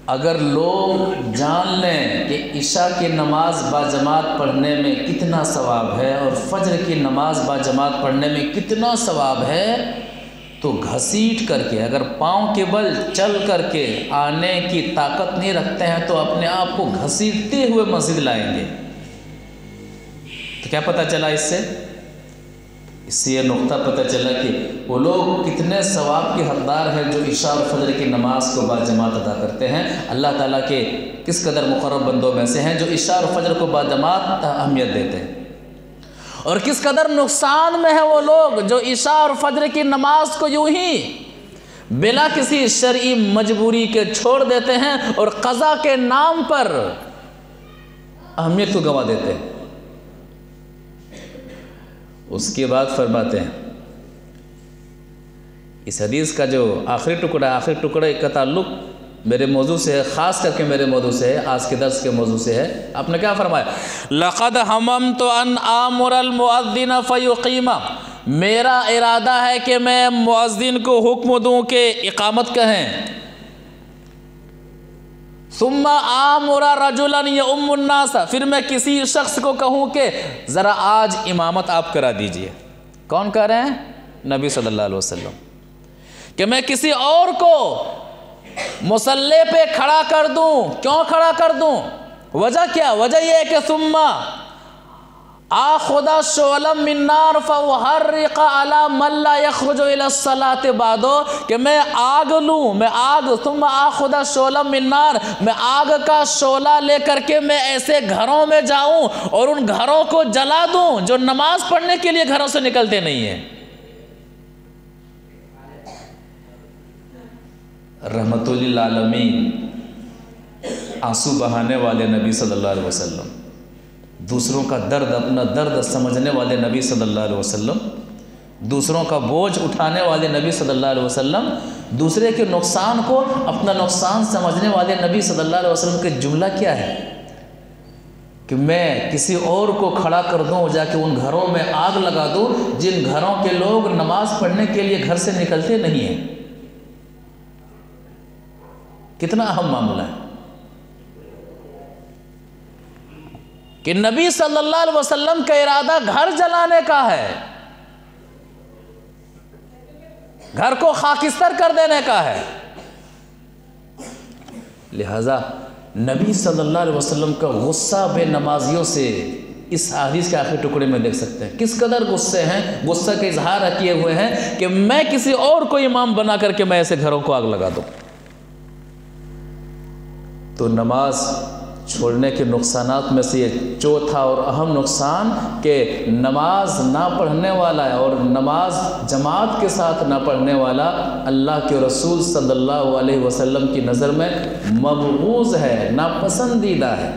اگر لوگ جان لیں کہ عشاء کی نماز باجماعت پڑھنے میں کتنا ثواب ہے اور فجر کی نماز باجماعت پڑھنے میں کتنا ثواب ہے، تو گھسیٹ کر کے، اگر پاؤں کے بل چل کر کے آنے کی طاقت نہیں رکھتے ہیں تو اپنے آپ کو گھسیٹتے ہوئے مسجد لائیں گے۔ تو کیا پتہ چلا اس سے یہ نقطہ پتہ چلا کہ وہ لوگ کتنے ثواب کے حقدار ہیں جو عشاء اور فجر کی نماز کو باجماعت ادا کرتے ہیں۔ اللہ تعالیٰ کے کس قدر مقرب بندوں میں سے ہیں جو عشاء اور فجر کو باجماعت اہمیت دیتے ہیں، اور کس قدر نقصان میں ہیں وہ لوگ جو عشاء اور فجر کی نماز کو یوں ہی بلا کسی شرعی مجبوری کے چھوڑ دیتے ہیں اور قضا کے نام پر اہمیت کو گنوا دیتے ہیں۔ اس کے بعد فرماتے ہیں، اس حدیث کا جو آخری ٹکڑے کا تعلق میرے موضوع سے ہے، خاص کر کے میرے موضوع سے ہے، آج کے درس کے موضوع سے ہے۔ آپ نے کیا فرمایا؟ لَقَدْ حَمَمْتُ أَنْ آمُرَ الْمُؤَذِّنَ فَيُقِيمَ۔ میرا ارادہ ہے کہ میں مؤذن کو حکم دوں کہ اقامت کہیں۔ ثم آمر رجلا یؤم الناس، پھر میں کسی شخص کو کہوں کہ ذرا آج امامت آپ کرا دیجئے۔ کون کہہ رہے ہیں؟ نبی صلی اللہ علیہ وسلم، کہ میں کسی اور کو مصلی پہ کھڑا کر دوں۔ کیوں کھڑا کر دوں؟ وجہ کیا؟ وجہ یہ ہے کہ ثم آخذ شعلا من نار فاحرق علی من لا یخرج الی الصلاۃ بعد، کہ میں آگ لوں، ثم آخذ شعلا من نار، میں آگ کا شعلہ لے کر کے میں ایسے گھروں میں جاؤں اور ان گھروں کو جلا دوں جو نماز پڑھنے کے لیے گھروں سے نکلتے نہیں ہیں۔ رحمت للعالمین، آنسو بہانے والے نبی صلی اللہ علیہ وسلم، دوسروں کا درد، اپنا درد سمجھنے والے نبی صلی اللہ علیہ وسلم، دوسروں کا بوجھ اٹھانے والے نبی صلی اللہ علیہ وسلم، دوسرے کے نقصان کو اپنا نقصان سمجھنے والے نبی صلی اللہ علیہ وسلم کا جملہ کیا ہے کہ میں کسی اور کو کھڑا کر دوں، جا کے ان گھروں میں آگ لگا دوں جن گھروں کے لوگ نماز پڑھنے کے لیے گھر سے نکلتے نہیں ہیں۔ کتنا اہم معاملہ ہے کہ نبی صلی اللہ علیہ وسلم کا ارادہ گھر جلانے کا ہے، گھر کو خاکستر کر دینے کا ہے۔ لہذا نبی صلی اللہ علیہ وسلم کا غصہ بے نمازیوں سے اس حدیث کے آخری ٹکڑے میں دیکھ سکتے ہیں۔ کس قدر غصے ہیں، غصہ کا اظہار کیے ہوئے ہیں کہ میں کسی اور کو امام بنا کر کے میں ایسے گھروں کو آگ لگا دوں۔ تو نماز چھوڑنے کے نقصانات میں سے یہ چوتھا اور اہم نقصان کہ نماز نہ پڑھنے والا ہے اور نماز جماعت کے ساتھ نہ پڑھنے والا اللہ کے رسول صلی اللہ علیہ وسلم کی نظر میں مبغوض ہے، ناپسندیدہ ہے۔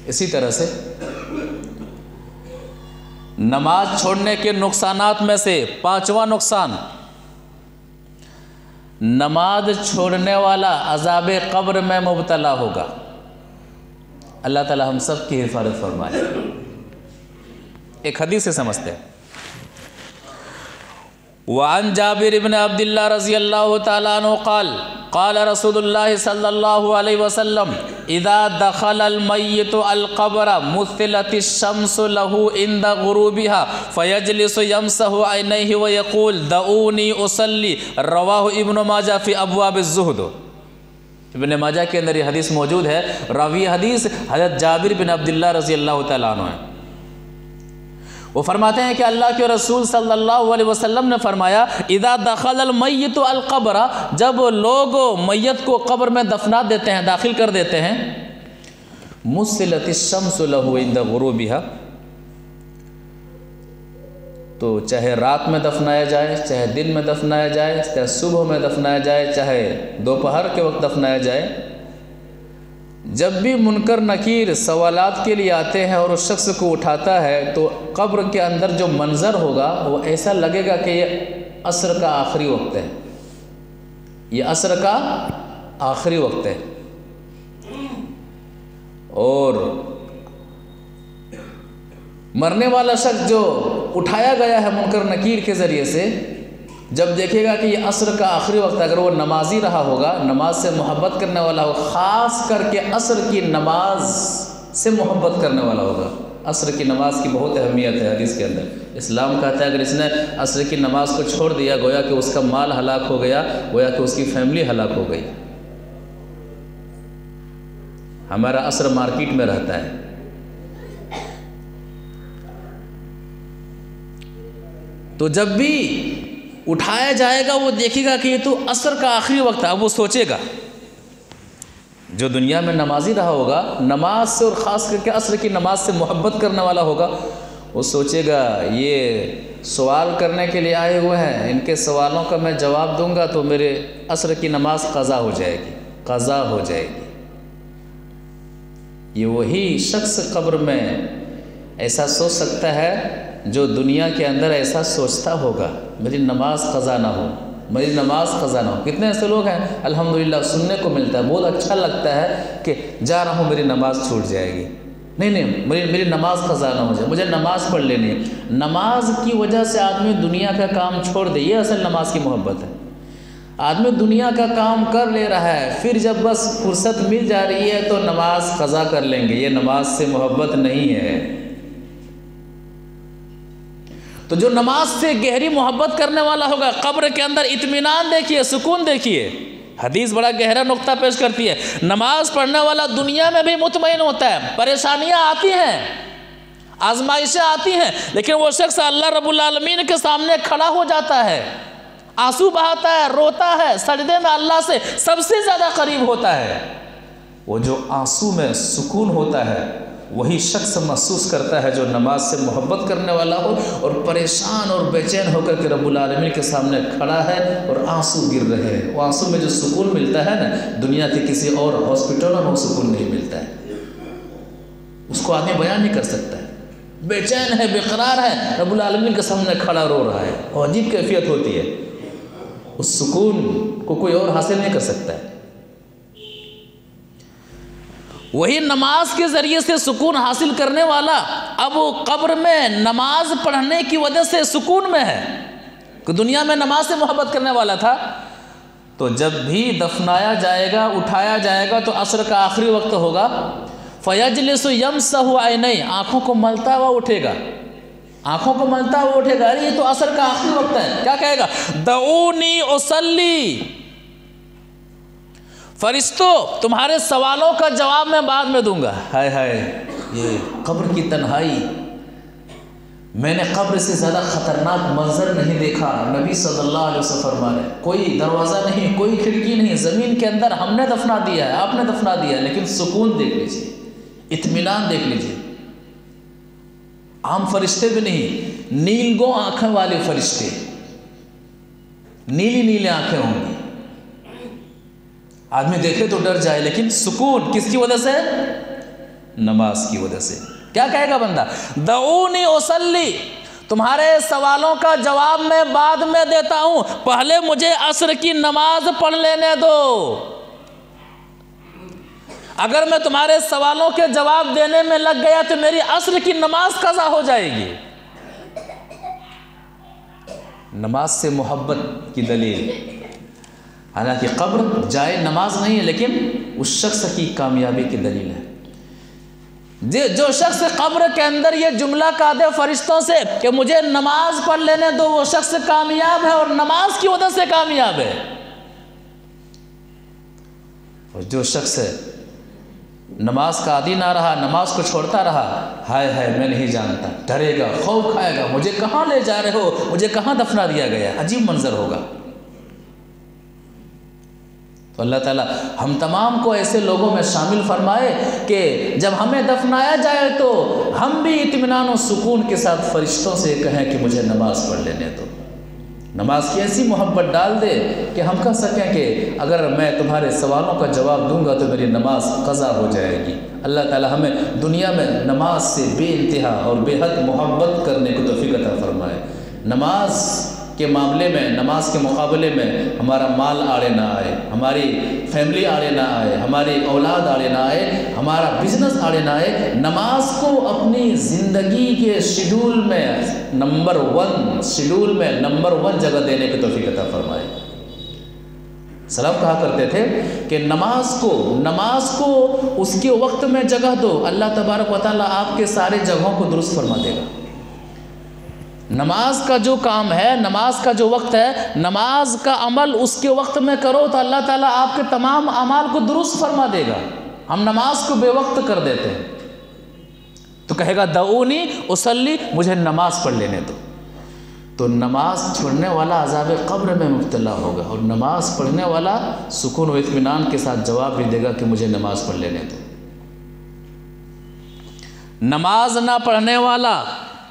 اسی طرح سے نماز چھوڑنے کے نقصانات میں سے پانچواں نقصان، نماز چھوڑنے والا عذاب قبر میں مبتلا ہوگا۔ اللہ تعالی ہم سب کی حفاظت فرمائے۔ ایک حدیث سے سمجھتے ہیں، وعن جابر بن عبد اللہ رضی اللہ تعالیٰ عنہ قال قال رسول اللہ صلی اللہ علیہ وسلم اذا دخل المیت القبر مثلت الشمس له عند غروبها فیجلس یمسح عینیہ ویقول دعونی اصلی، رواہ ابن ماجہ فی ابواب الزہد۔ ابن ماجہ کے اندر یہ حدیث موجود ہے، راوی حدیث حضرت جابر بن عبد اللہ رضی اللہ تعالیٰ عنہ ہیں۔ وہ فرماتے ہیں کہ اللہ کے رسول صلی اللہ علیہ وسلم نے فرمایا اذا دخل المیت القبر، جب لوگ میت کو قبر میں دفنا دیتے ہیں، داخل کر دیتے ہیں، مثلت الشمس له عند غروبها، تو چاہے رات میں دفنایا جائے، چاہے دن میں دفنایا جائے، چاہے صبح میں دفنایا جائے، چاہے دوپہر کے وقت دفنایا جائے، جب بھی منکر نکیر سوالات کے لیے آتے ہیں اور اس شخص کو اٹھاتا ہے تو قبر کے اندر جو منظر ہوگا وہ ایسا لگے گا کہ یہ عصر کا آخری وقت ہے، یہ عصر کا آخری وقت ہے۔ اور مرنے والا شخص جو اٹھایا گیا ہے منکر نکیر کے ذریعے سے، جب دیکھے گا کہ یہ عصر کا آخری وقت، اگر وہ نمازی رہا ہوگا، نماز سے محبت کرنے والا ہو، خاص کر کے عصر کی نماز سے محبت کرنے والا ہوگا۔ عصر کی نماز کی بہت اہمیت ہے حدیث کے اندر۔ اسلام کہتا ہے اگر اس نے عصر کی نماز کو چھوڑ دیا، گویا کہ اس کا مال ہلاک ہو گیا، گویا کہ اس کی فیملی ہلاک ہو گئی۔ ہمارا عصر مارکیٹ میں رہتا ہے، تو جب بھی اٹھایا جائے گا وہ دیکھے گا کہ یہ تو عصر کا آخری وقت ہے۔ اب وہ سوچے گا، جو دنیا میں نمازی رہا ہوگا، نماز سے اور خاص کر کے عصر کی نماز سے محبت کرنے والا ہوگا، وہ سوچے گا یہ سوال کرنے کے لیے آئے ہوئے ہیں، ان کے سوالوں کا میں جواب دوں گا تو میرے عصر کی نماز قضا ہو جائے گی، قضا ہو جائے گی۔ یہ وہی شخص قبر میں ایسا سوچ سکتا ہے جو دنیا کے اندر ایسا سوچتا ہوگا میری نماز قضا نہ ہو، میری نماز قضا نہ ہو۔ کتنے ایسے لوگ ہیں الحمدللہ سننے کو ملتا ہے، بہت اچھا لگتا ہے کہ جا رہا ہوں میری نماز چھوٹ جائے گی، نہیں میری نماز قضا نہ ہو جائے، مجھے نماز پڑھ لینی ہے۔ نماز کی وجہ سے آدمی دنیا کا کام چھوڑ دے، یہ اصل نماز کی محبت ہے۔ آدمی دنیا کا کام کر لے رہا ہے، پھر جب بس فرصت مل جا رہی ہے تو نماز قضا کر لیں گے، یہ نماز سے محبت نہیں ہے۔ تو جو نماز سے گہری محبت کرنے والا ہوگا، قبر کے اندر اطمینان دیکھیے، سکون دیکھیے۔ حدیث بڑا گہرا نقطہ پیش کرتی ہے، نماز پڑھنے والا دنیا میں بھی مطمئن ہوتا ہے، پریشانیاں آتی ہیں، آزمائشیں آتی ہیں، لیکن وہ شخص اللہ رب العالمین کے سامنے کھڑا ہو جاتا ہے، آنسو بہاتا ہے، روتا ہے، سجدے میں اللہ سے سب سے زیادہ قریب ہوتا ہے۔ وہ جو آنسو میں سکون ہوتا ہے وہی شخص محسوس کرتا ہے جو نماز سے محبت کرنے والا ہو اور پریشان اور بے چین ہو کر کے رب العالمین کے سامنے کھڑا ہے اور آنسو گر رہے ہیں۔ وہ آنسو میں جو سکون ملتا ہے نا، دنیا کے کسی اور ہاسپٹلوں میں وہ سکون نہیں ملتا ہے، اس کو آدمی بیان نہیں کر سکتا ہے۔ بے چین ہے، بے قرار ہے، رب العالمین کے سامنے کھڑا رو رہا ہے، اور عجیب کیفیت ہوتی ہے، اس سکون کو کوئی اور حاصل نہیں کر سکتا ہے۔ وہی نماز کے ذریعے سے سکون حاصل کرنے والا اب قبر میں نماز پڑھنے کی وجہ سے سکون میں ہے، کہ دنیا میں نماز سے محبت کرنے والا تھا، تو جب بھی دفنایا جائے گا، اٹھایا جائے گا تو عصر کا آخری وقت ہوگا، فیجلس یمسح عینیہ، آنکھوں کو ملتا ہوا اٹھے گا، آنکھوں کو ملتا ہوا اٹھے گا، یہ تو عصر کا آخری وقت ہے، کیا کہے گا؟ دعونی اصلی، فرشتوں تمہارے سوالوں کا جواب میں بعد میں دوں گا۔ ہائے ہائے، یہ قبر کی تنہائی، میں نے قبر سے زیادہ خطرناک منظر نہیں دیکھا، نبی صلی اللہ علیہ وسلم فرما رہے ہیں۔ کوئی دروازہ نہیں، کوئی کھڑکی نہیں، زمین کے اندر ہم نے دفنا دیا ہے، آپ نے دفنا دیا ہے، لیکن سکون دیکھ لیجیے، اطمینان دیکھ لیجیے۔ عام فرشتے بھی نہیں، نیلگوں آنکھیں والے فرشتے، نیلی نیلی آنکھیں ہوں گی، آدمی دیکھے تو ڈر جائے، لیکن سکون کس کی وجہ سے؟ نماز کی وجہ سے۔ کیا کہے گا بندہ؟ دعونی اصلی، تمہارے سوالوں کا جواب میں بعد میں دیتا ہوں، پہلے مجھے عصر کی نماز پڑھ لینے دو۔ اگر میں تمہارے سوالوں کے جواب دینے میں لگ گیا تو میری عصر کی نماز قضا ہو جائے گی۔ نماز سے محبت کی دلیل، حالانکہ قبر جائے نماز نہیں ہے، لیکن اس شخص کی کامیابی کی دلیل ہے۔ جو شخص قبر کے اندر یہ جملہ کہہ دے فرشتوں سے کہ مجھے نماز پڑھ لینے دو، وہ شخص کامیاب ہے اور نماز کی وجہ سے کامیاب ہے۔ اور جو شخص نماز کا عادی نہ رہا، نماز کو چھوڑتا رہا، ہائے ہائے میں نہیں جانتا، ڈرے گا، خوف کھائے گا، مجھے کہاں لے جا رہے ہو، مجھے کہاں دفنا دیا گیا، عجیب منظر ہوگا۔ تو اللہ تعالیٰ ہم تمام کو ایسے لوگوں میں شامل فرمائے کہ جب ہمیں دفنایا جائے تو ہم بھی اطمینان و سکون کے ساتھ فرشتوں سے کہیں کہ مجھے نماز پڑھ لینے دو۔ نماز کی ایسی محبت ڈال دے کہ ہم کہہ سکیں کہ اگر میں تمہارے سوالوں کا جواب دوں گا تو میری نماز قضا ہو جائے گی۔ اللہ تعالیٰ ہمیں دنیا میں نماز سے بے انتہا اور بے حد محبت کرنے کو توفیق عطا فرمائے۔ نماز کے معاملے میں، نماز کے مقابلے میں ہمارا مال آڑے نہ آئے، ہماری فیملی آڑے نہ آئے، ہماری اولاد آڑے نہ آئے، ہمارا بزنس آڑے نہ آئے۔ نماز کو اپنی زندگی کے شیڈول میں نمبر 1 جگہ دینے کی توفیق عطا فرمائے۔ سلف کہا کرتے تھے کہ نماز کو اس کے وقت میں جگہ دو، اللہ تبارک و تعالیٰ آپ کے سارے جگہوں کو درست فرما دے گا۔ نماز کا جو کام ہے، نماز کا جو وقت ہے، نماز کا عمل اس کے وقت میں کرو تو اللہ تعالیٰ آپ کے تمام اعمال کو درست فرما دے گا۔ ہم نماز کو بے وقت کر دیتے ہیں تو کہے گا دعونی اصلی، مجھے نماز پڑھ لینے دو۔ تو نماز چھوڑنے والا عذاب قبر میں مبتلا ہوگا، اور نماز پڑھنے والا سکون و اطمینان کے ساتھ جواب بھی دے گا کہ مجھے نماز پڑھ لینے دو۔ نماز نہ پڑھنے والا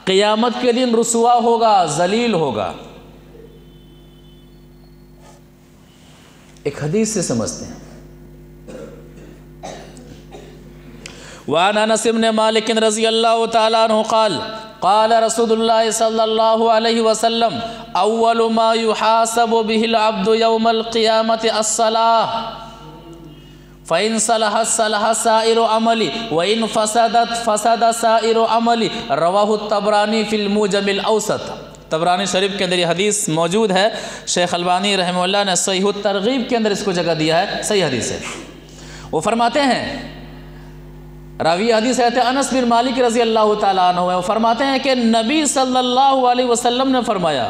قیامت کے دن رسوا ہوگا، ذلیل ہوگا۔ ایک حدیث سے سمجھتے ہیں۔ وعن انس بن مالک رضی اللہ تعالیٰ عنہ قال قال رسول اللہ صلی اللہ علیہ وسلم اول ما يحاسب به العبد يوم القیامت الصلاة فَإِن صَلَحَتْ صَلَحَ سَائِرُ عَمَلِ وَإِن فَسَدَتْ فَسَدَ سَائِرُ عَمَلِ رواہ الطبرانی فی الموجم الاوسط۔ طبرانی شریف کے اندر یہ حدیث موجود ہے، شیخ البانی رحمہ اللہ نے صحیح الترغیب کے اندر اس کو جگہ دیا ہے، صحیح حدیث ہے۔ وہ فرماتے ہیں، راوی حدیث ہے انس بن مالک رضی اللہ تعالیٰ عنہ، وہ فرماتے ہیں کہ نبی صلی اللہ علیہ وسلم نے فرمایا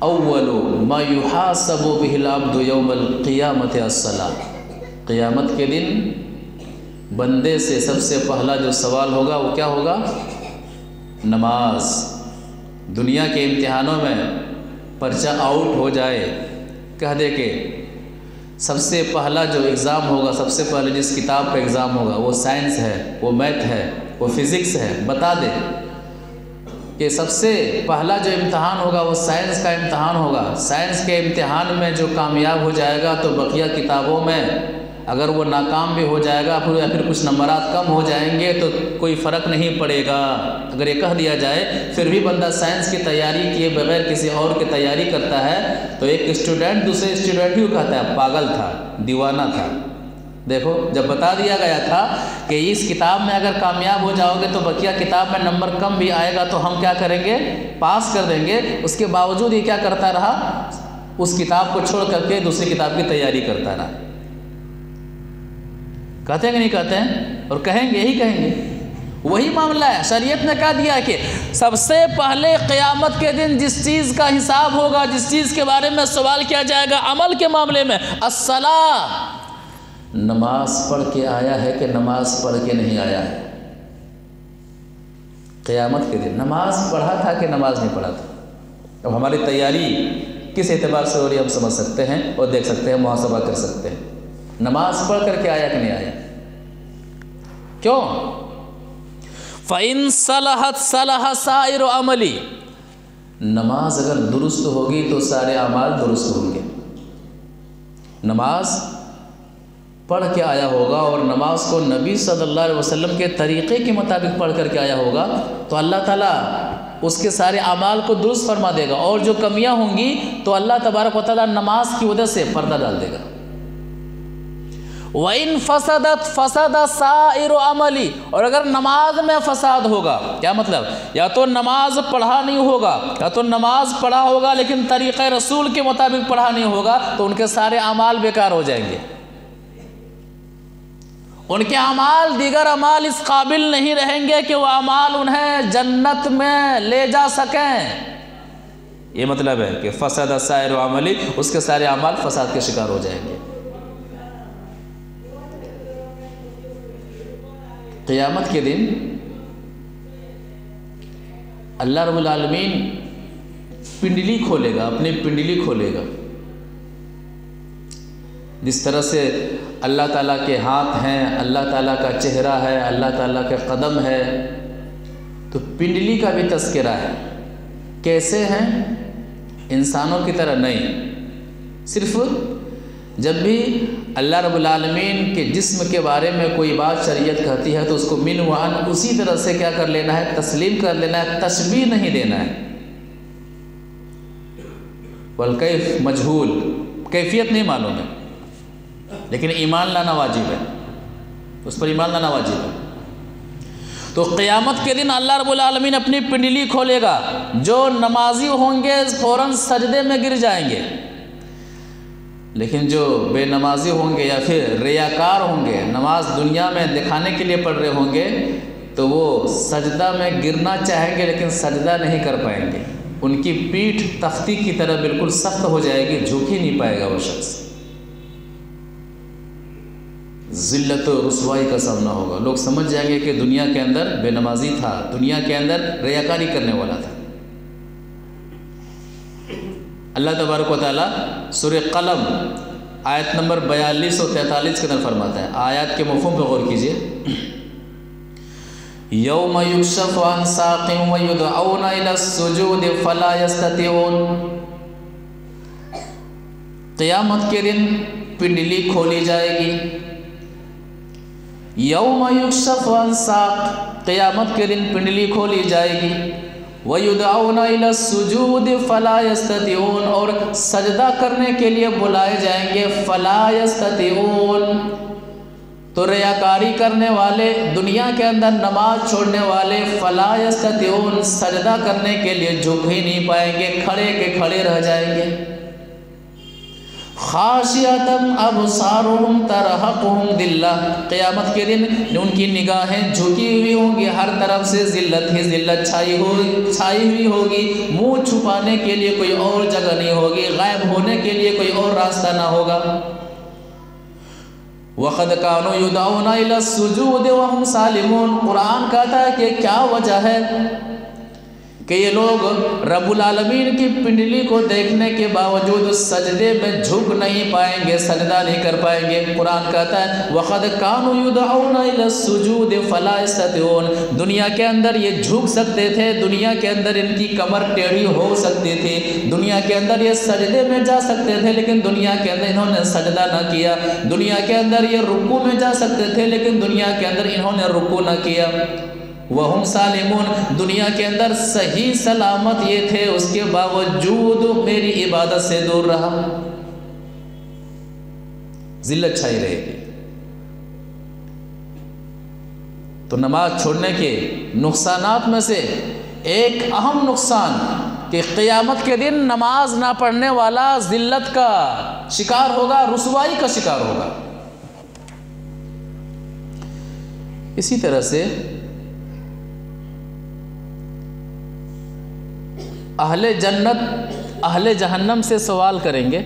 اول ما يحاسب به العبد يوم القیامت الصلاة، قیامت کے دن بندے سے سب سے پہلا جو سوال ہوگا وہ کیا ہوگا؟ نماز۔ دنیا کے امتحانوں میں پرچہ آؤٹ ہو جائے، کہہ دے کہ سب سے پہلا جو ایگزام ہوگا، سب سے پہلے جس کتاب کا ایگزام ہوگا وہ سائنس ہے، وہ میتھ ہے، وہ فزکس ہے، بتا دے کہ سب سے پہلا جو امتحان ہوگا وہ سائنس کا امتحان ہوگا۔ سائنس کے امتحان میں جو کامیاب ہو جائے گا تو بقیہ کتابوں میں اگر وہ ناکام بھی ہو جائے گا یا پھر کچھ نمبرات کم ہو جائیں گے تو کوئی فرق نہیں پڑے گا۔ اگر یہ کہہ دیا جائے پھر بھی بندہ سائنس کی تیاری کیے بغیر کسی اور کی تیاری کرتا ہے تو ایک اسٹوڈنٹ دوسرے اسٹوڈنٹ بھی کہتا ہے پاگل تھا، دیوانہ تھا۔ دیکھو جب بتا دیا گیا تھا کہ اس کتاب میں اگر کامیاب ہو جاؤ گے تو بقیہ کتاب میں نمبر کم بھی آئے گا تو ہم کیا کریں گے؟ پاس کر دیں گے۔ اس کے باوجود یہ کیا کرتا رہا؟ اس کتاب کو چھوڑ کر کے دوسری کتاب کی تیاری کرتا رہا۔ کہتے ہیں کہ نہیں کہتے ہیں؟ اور کہیں گے، یہی کہیں گے۔ وہی معاملہ ہے، شریعت نے کہا دیا کہ سب سے پہلے قیامت کے دن جس چیز کا حساب ہوگا، جس چیز کے بارے میں سوال کیا جائے گا عمل کے معاملے میں، الصلاۃ، نماز پڑھ کے آیا ہے کہ نماز پڑھ کے نہیں آیا ہے۔ قیامت کے دن نماز پڑھا تھا کہ نماز نہیں پڑھا تھا؟ اب ہماری تیاری کس اعتبار سے ہو رہی ہے ہم سمجھ سکتے ہیں اور دیکھ سکتے ہیں، محاسبہ کر سکتے ہیں۔ نماز پڑھ کر کے آیا کہ نہیں آیا؟ کیوں؟ فَإِن صَلَحَتْ صَلَحَ سَائِرُ عَمَلِي، نماز اگر درست ہوگی تو سارے اعمال درست ہوں گے۔ نماز پڑھ کے آیا ہوگا اور نماز کو نبی صلی اللہ علیہ وسلم کے طریقے کے مطابق پڑھ کر کے آیا ہوگا تو اللہ تعالیٰ اس کے سارے اعمال کو درست فرما دے گا، اور جو کمیاں ہوں گی تو اللہ تبارک و تعالیٰ نماز کی وجہ سے پردہ ڈال دے گا۔ وَإِن فَسَدَتْ فَسَدَ سَائِرُ عَمَلِي، اور اگر نماز میں فساد ہوگا، کیا مطلب؟ یا تو نماز پڑھا نہیں ہوگا، یا تو نماز پڑھا ہوگا لیکن طریقہ رسول کے مطابق پڑھا نہیں ہوگا تو ان کے سارے اعمال بیکار ہو جائیں گے، ان کے اعمال دیگر اعمال اس قابل نہیں رہیں گے کہ وہ اعمال انہیں جنت میں لے جا سکیں۔ یہ مطلب ہے کہ فسد سائر عملی، اس کے سارے اعمال فساد کے شکار ہو جائیں گے۔ قیامت کے دن اللہ رب العالمین پنڈلی کھولے گا، اپنی پنڈلی کھولے گا۔ جس طرح سے اللہ تعالیٰ کے ہاتھ ہیں، اللہ تعالیٰ کا چہرہ ہے، اللہ تعالیٰ کے قدم ہے، تو پنڈلی کا بھی تذکرہ ہے۔ کیسے ہیں؟ انسانوں کی طرح نہیں، صرف جب بھی اللہ رب العالمین کے جسم کے بارے میں کوئی بات شریعت کہتی ہے تو اس کو من و عن اسی طرح سے کیا کر لینا ہے؟ تسلیم کر لینا ہے، تشبیہ نہیں دینا ہے۔ والکیف مجہول، کیفیت نہیں معلوم ہے لیکن ایمان لانا واجب ہے، اس پر ایمان لانا واجب ہے۔ تو قیامت کے دن اللہ رب العالمین اپنی پنڈلی کھولے گا، جو نمازی ہوں گے فوراً سجدے میں گر جائیں گے، لیکن جو بے نمازی ہوں گے یا پھر ریاکار ہوں گے، نماز دنیا میں دکھانے کے لیے پڑھ رہے ہوں گے، تو وہ سجدہ میں گرنا چاہیں گے لیکن سجدہ نہیں کر پائیں گے، ان کی پیٹھ تختی کی طرح بالکل سخت ہو جائے گی، جھک ہی نہیں پائے گا وہ شخص، ذلت و رسوائی کا سامنا ہوگا۔ لوگ سمجھ جائیں گے کہ دنیا کے اندر بے نمازی تھا، دنیا کے اندر ریاکاری کرنے والا تھا۔ اللہ تبارک و تعالیٰ سورہ قلم آیت نمبر 42 و 43 کے اندر فرماتا ہے، آیات کے مفہوم پہ غور کیجئے۔ یوم یکشف عن ساق ویدعون الی السجود فلا یستطیعون، قیامت کے دن پنڈلی کھولی جائے گی۔ یوم یکشف عن ساق، قیامت کے دن پنڈلی کھولی جائے گی۔ وَيُدْعَوْنَ إِلَى السُّجُودِ فَلَا يَسْتَطِعُونَ، اور سجدہ کرنے کے لیے بلائے جائیں گے، فَلَا يَسْتَطِعُونَ، تو ریاکاری کرنے والے، دنیا کے اندر نماز چھوڑنے والے، فَلَا يَسْتَطِعُونَ، سجدہ کرنے کے لیے جھک ہی نہیں پائیں گے، کھڑے کے کھڑے رہ جائیں گے۔ خاشعۃ ابصارهم ترہقهم ذلہ، قیامت کے دن ان کی نگاہیں جھکی ہوئی ہوں گی، ہر طرف سے ذلت ہی ذلت چھائی ہوئی ہوگی، منہ چھپانے کے لیے کوئی اور جگہ نہیں ہوگی، غائب ہونے کے لیے کوئی اور راستہ نہ ہوگا۔ وَقَدْ كَانُوا يُدْعَوْنَ إِلَى السُّجُودِ وَهُمْ سَالِمُونَ، قرآن کہتا ہے کہ کیا وجہ ہے کہ یہ لوگ رب العالمین کی پنڈلی کو دیکھنے کے باوجود سجدے میں جھک نہیں پائیں گے، سجدہ نہیں کر پائیں گے۔ قرآن کہتا ہے وَقَدْ كَانُوا يُدْعَوْنَ إِلَى السُّجُودِ فَلَا يَسْتَطِعُونَ، دنیا کے اندر یہ جھک سکتے تھے، دنیا کے اندر ان کی کمر ٹیڑھی ہو سکتی تھی، دنیا کے اندر یہ سجدے میں جا سکتے تھے لیکن دنیا کے اندر انہوں نے سجدہ نہ کیا، دنیا کے اندر یہ رکوع میں جا سکتے تھے لیکن دنیا کے اندر انہوں نے رکوع نہ کیا۔ وَهُمْ سَالِمُونَ، دنیا کے اندر صحیح سلامت یہ تھے، اس کے باوجود میری عبادت سے دور رہا، ذلت چھائی رہے گی۔ تو نماز چھوڑنے کے نقصانات میں سے ایک اہم نقصان کہ قیامت کے دن نماز نہ پڑھنے والا ذلت کا شکار ہوگا، رسوائی کا شکار ہوگا۔ اسی طرح سے اہل جنت اہل جہنم سے سوال کریں گے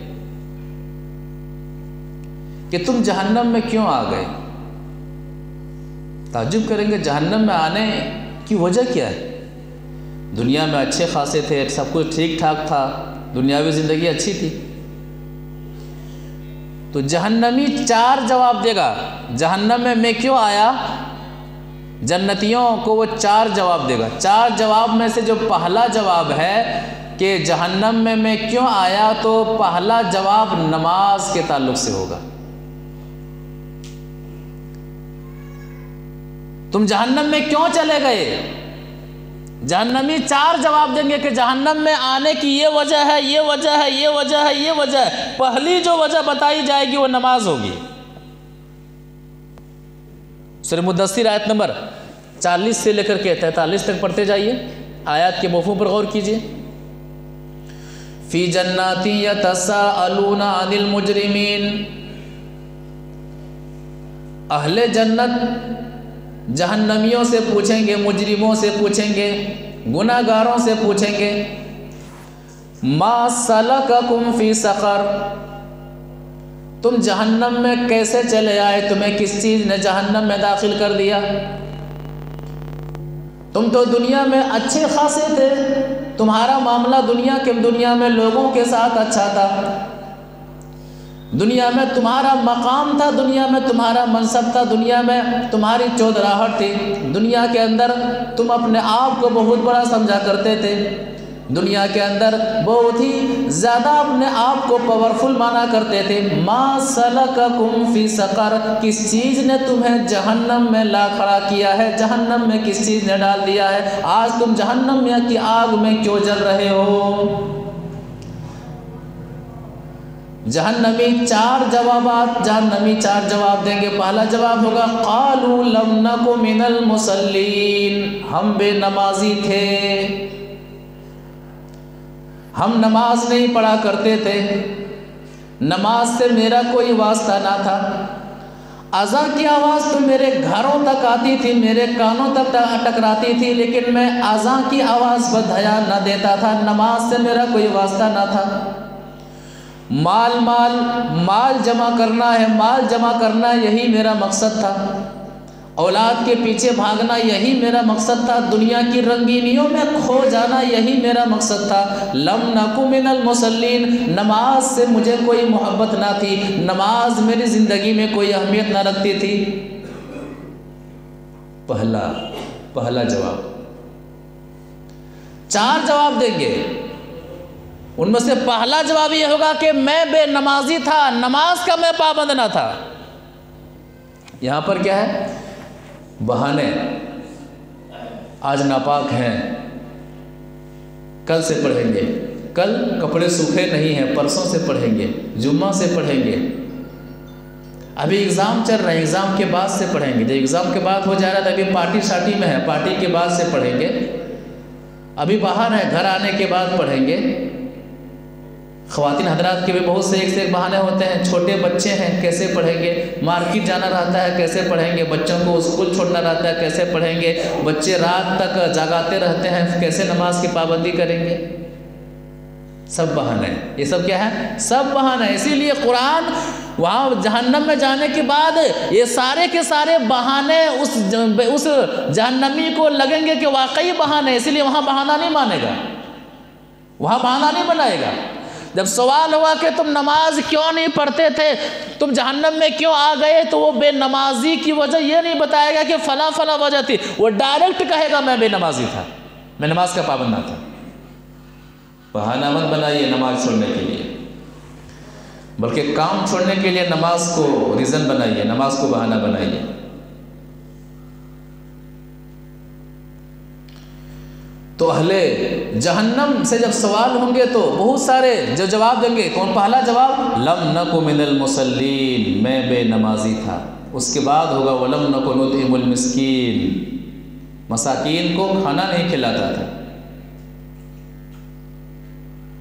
کہ تم جہنم میں کیوں آ گئے؟ تعجب کریں گے جہنم میں آنے کی وجہ کیا ہے؟ دنیا میں اچھے خاصے تھے، سب کچھ ٹھیک ٹھاک تھا، دنیاوی زندگی اچھی تھی۔ تو جہنمی 4 جواب دے گا، جہنم میں کیوں آیا؟ جنتیوں کو وہ 4 جواب دے گا۔ 4 جواب میں سے جو پہلا جواب ہے کہ جہنم میں کیوں آیا، تو پہلا جواب نماز کے تعلق سے ہوگا۔ تم جہنم میں کیوں چلے گئے؟ جہنمی 4 جواب دیں گے کہ جہنم میں آنے کی یہ وجہ ہے، یہ وجہ ہے، یہ وجہ ہے، یہ وجہ ہے۔ پہلی جو وجہ بتائی جائے گی وہ نماز ہوگی۔ سورہ مدثر آیت نمبر 40 سے لے کر کے 43 تک پڑھتے جائیے، آیات کے مفہوم پر غور کیجیے۔ فی جنات یتساءلون عن المجرمین، اہل جنت جہنمیوں سے پوچھیں گے، مجرموں سے پوچھیں گے، گناہ گاروں سے پوچھیں گے، ما سلککم فی سقر، تم جہنم میں کیسے چلے آئے؟ تمہیں کس چیز نے جہنم میں داخل کر دیا؟ تم تو دنیا میں اچھے خاصے تھے، تمہارا معاملہ دنیا میں لوگوں کے ساتھ اچھا تھا، دنیا میں تمہارا مقام تھا، دنیا میں تمہارا منصب تھا، دنیا میں تمہاری چودراہٹ تھی، دنیا کے اندر تم اپنے آپ کو بہت بڑا سمجھا کرتے تھے، دنیا کے اندر بہت ہی زیادہ اپنے آپ کو پاورفل مانا کرتے تھے۔ ما سلککم فی سقر، کس چیز نے تمہیں جہنم میں لا کھڑا کیا ہے؟ جہنم میں کس چیز نے ڈال دیا ہے؟ آج تم جہنم میں کی آگ میں کیوں جل رہے ہو؟ جہنمی 4 جواب دیں گے۔ پہلا جواب ہوگا قالوا لم نک من المصلین، ہم بے نمازی تھے، ہم نماز نہیں پڑھا کرتے تھے، نماز سے میرا کوئی واسطہ نہ تھا، اذان کی آواز تو میرے گھروں تک آتی تھی، میرے کانوں تک ٹکراتی تھی، لیکن میں اذان کی آواز پر دھیان نہ دیتا تھا، نماز سے میرا کوئی واسطہ نہ تھا۔ مال جمع کرنا ہے، مال جمع کرنا یہی میرا مقصد تھا، اولاد کے پیچھے بھاگنا یہی میرا مقصد تھا، دنیا کی رنگینیوں میں کھو جانا یہی میرا مقصد تھا۔ لم نکو من المصلین، نماز سے مجھے کوئی محبت نہ تھی، نماز میری زندگی میں کوئی اہمیت نہ رکھتی تھی۔ پہلا جواب۔ 4 جواب دیں گے، ان میں سے پہلا جواب یہ ہوگا کہ میں بے نمازی تھا، نماز کا میں پابند نہ تھا۔ یہاں پر کیا ہے؟ بہانے، آج ناپاک ہیں، کل سے پڑھیں گے، کل کپڑے سوکھے نہیں ہیں، پرسوں سے پڑھیں گے، جمعہ سے پڑھیں گے، ابھی ایگزام چل رہے ہیں، ایگزام کے بعد سے پڑھیں گے، جب ایگزام کے بعد ہو جا رہا ہے ابھی پارٹی شارٹی میں ہے، پارٹی کے بعد سے پڑھیں گے، ابھی باہر ہے، گھر آنے کے بعد پڑھیں گے۔ خواتین حضرات کے بھی بہت سے ایک بہانے ہوتے ہیں، چھوٹے بچے ہیں کیسے پڑھیں گے، مارکیٹ جانا رہتا ہے کیسے پڑھیں گے، بچوں کو اسکول چھوڑنا رہتا ہے کیسے پڑھیں گے، بچے رات تک جاگاتے رہتے ہیں کیسے نماز کی پابندی کریں گے۔ سب بہانے، یہ سب کیا ہے؟ سب بہانے۔ اسی لیے قرآن وہاں جہنم میں جانے کے بعد یہ سارے کے سارے بہانے اس جہنمی کو لگیں گے کہ واقعی بہانے، اسی لیے وہاں بہانہ نہیں مانے گا، وہاں بہانہ نہیں بنائے گا۔ جب سوال ہوا کہ تم نماز کیوں نہیں پڑھتے تھے، تم جہنم میں کیوں آ گئے، تو وہ بے نمازی کی وجہ یہ نہیں بتائے گا کہ فلاں وجہ تھی، وہ ڈائریکٹ کہے گا میں بے نمازی تھا، میں نماز کا پابند نہ تھا۔ بہانہ مت بنائیے نماز چھوڑنے کے لیے، بلکہ کام چھوڑنے کے لیے نماز کو ریزن بنائیے، نماز کو بہانہ بنائیے۔ تو اہل جہنم سے جب سوال ہوں گے تو بہت سارے جو جواب دیں گے، کون؟ پہلا جواب لم نک من المصلین، میں بے نمازی تھا۔ اس کے بعد ہوگا ولم نک نطعم المسکین، مساکین کو کھانا نہیں کھلاتا تھا۔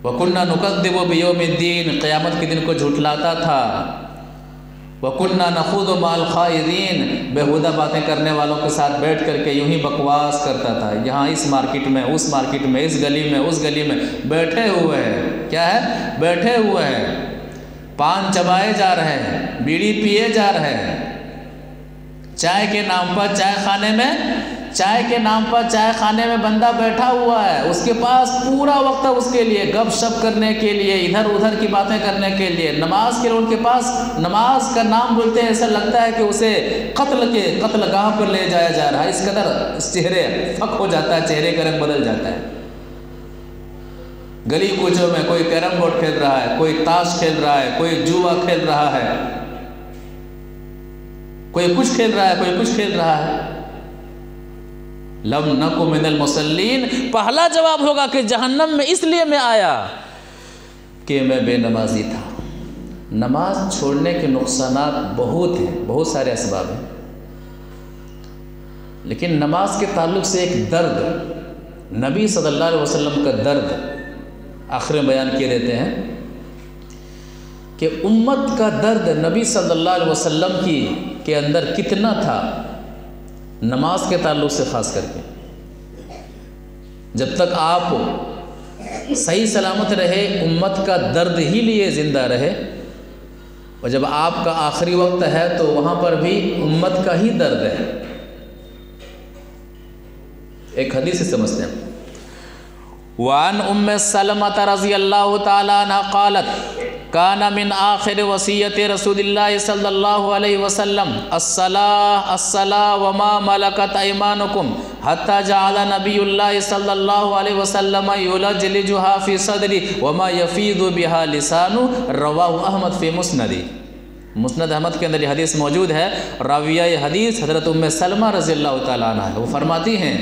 وَكُنَّا نُكَذِّبُ بِيَوْمِ الدِّينِ، قیامت کے دن کو جھٹلاتا تھا۔ وَكُنَّا نَخُوضُ مَعَ الْخَائِضِينَ، بیہودہ باتیں کرنے والوں کے ساتھ بیٹھ کر کے یوں ہی بکواس کرتا تھا، یہاں اس مارکیٹ میں، اس مارکیٹ میں، اس گلی میں، اس گلی میں بیٹھے ہوئے ہیں۔ کیا ہے؟ بیٹھے ہوئے ہیں، پان چبائے جا رہے ہیں، بیڑی پیے جا رہے ہیں، چائے کے نام پر چائے خانے میں چائے کے نام پر چائے خانے میں بندہ بیٹھا ہوا ہے، اس کے پاس پورا وقت ہے اس کے لیے گپ شپ کرنے کے لیے، ادھر ادھر کی باتیں کرنے کے لیے، نماز کے ان کے پاس نماز کا نام بولتے ہیں ایسا لگتا ہے کہ اسے قتل گاہ پر لے جایا جا رہا ہے، اس قدر اس چہرے فک ہو جاتا ہے، چہرے کا رنگ بدل جاتا ہے۔ گلی کوچوں میں کوئی کیرم بورڈ کھیل رہا ہے، کوئی تاش کھیل رہا ہے، کوئی جوا کھیل رہا ہے، کوئی کچھ کھیل رہا ہے، کوئی کچھ کھیل رہا ہے۔ لم نکو من المصلین، پہلا جواب ہوگا کہ جہنم میں اس لیے میں آیا کہ میں بے نمازی تھا۔ نماز چھوڑنے کے نقصانات بہت ہیں، بہت سارے اسباب ہیں، لیکن نماز کے تعلق سے ایک درد، نبی صلی اللہ علیہ وسلم کا درد آخر میں بیان کیے دیتے ہیں کہ امت کا درد نبی صلی اللہ علیہ وسلم کے اندر کتنا تھا نماز کے تعلق سے، خاص کر کے جب تک آپ صحیح سلامت رہے امت کا درد ہی لیے زندہ رہے، اور جب آپ کا آخری وقت ہے تو وہاں پر بھی امت کا ہی درد ہے۔ ایک حدیث سے سمجھتے ہیں، وعن ام سلمة رضی اللہ تعالی عنہ قالت کان من آخر وصیت رسول اللہ صلی اللہ علیہ وسلم الصلاة وما ملکت ایمانکم حتی جعل نبی اللہ صلی اللہ علیہ وسلم یلجلجها فی صدری وما یفید بها لسان، رواہ احمد فی مسندی۔ مسند احمد کے اندر یہ حدیث موجود ہے، راویہ یہ حدیث حضرت ام سلمہ رضی اللہ تعالیٰ عنہ ہے، وہ فرماتی ہیں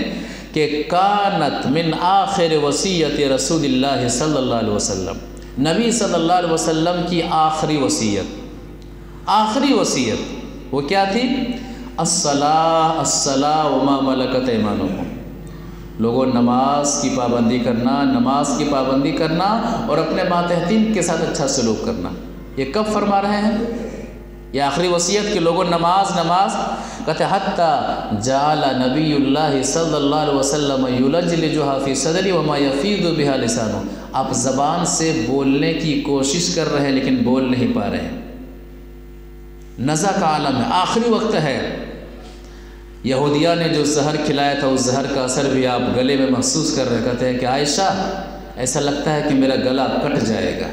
کہ کانت من آخر وصیت رسول اللہ صلی اللہ علیہ وسلم، نبی صلی اللہ علیہ وسلم کی آخری وصیت وہ کیا تھی؟ الصلاة وما ملکت ایمانکم، لوگوں نماز کی پابندی کرنا اور اپنے ماتحتین کے ساتھ اچھا سلوک کرنا۔ یہ کب فرما رہے ہیں؟ یہ آخری وصیت کہ لوگوں نماز کہتے حتی جعل نبی اللہ صلی اللہ علیہ وسلم یلجلجها فی صدری وما یفید بها لسانہ، آپ زبان سے بولنے کی کوشش کر رہے ہیں لیکن بول نہیں پا رہے ہیں، نزع کا عالم ہے، آخری وقت ہے۔ یہودیہ نے جو زہر کھلایا تھا اس زہر کا اثر بھی آپ گلے میں محسوس کر رہے، کہتے ہیں کہ عائشہ ایسا لگتا ہے کہ میرا گلا کٹ جائے گا۔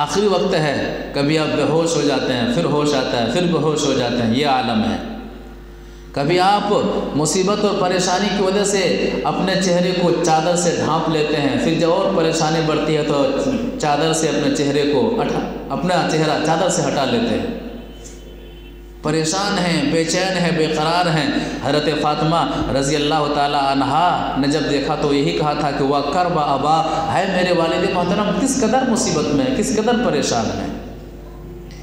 آخری وقت ہے، کبھی آپ بے ہوش ہو جاتے ہیں، پھر ہوش آتا ہے، پھر بے ہوش ہو جاتے ہیں، یہ عالم ہے۔ کبھی آپ مصیبت اور پریشانی کی وجہ سے اپنے چہرے کو چادر سے ڈھانپ لیتے ہیں، پھر جب اور پریشانی بڑھتی ہے تو چادر سے اپنا چہرہ چادر سے ہٹا لیتے ہیں۔ پریشان ہیں، بے چین ہیں، بے قرار ہیں۔ حضرت فاطمہ رضی اللہ تعالی عنہا نے جب دیکھا تو یہی کہا تھا کہ وَقَرْبَ أَبَا، ہے میرے والد محترم کس قدر مصیبت میں، کس قدر پریشان ہیں۔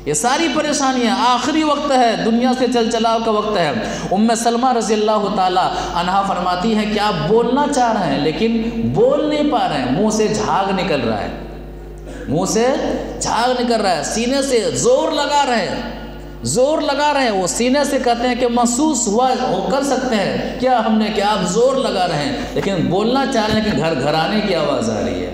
یہ ساری پریشانیاں، آخری وقت ہے، دنیا سے چل چلاؤ کا وقت ہے۔ ام سلمہ رضی اللہ تعالی عنہا فرماتی ہیں کہ آپ بولنا چاہ رہے ہیں لیکن بول نہیں پا رہے ہیں، منہ سے جھاگ نکل رہا ہے، سینے سے زور لگا رہے ہیں، وہ سینے سے کہتے ہیں کہ محسوس ہوا کر سکتے ہیں کیا ہم نے کہ آپ زور لگا رہے ہیں لیکن بولنا چاہ رہے ہیں کہ گھر گھرانے کی آواز آ رہی ہے،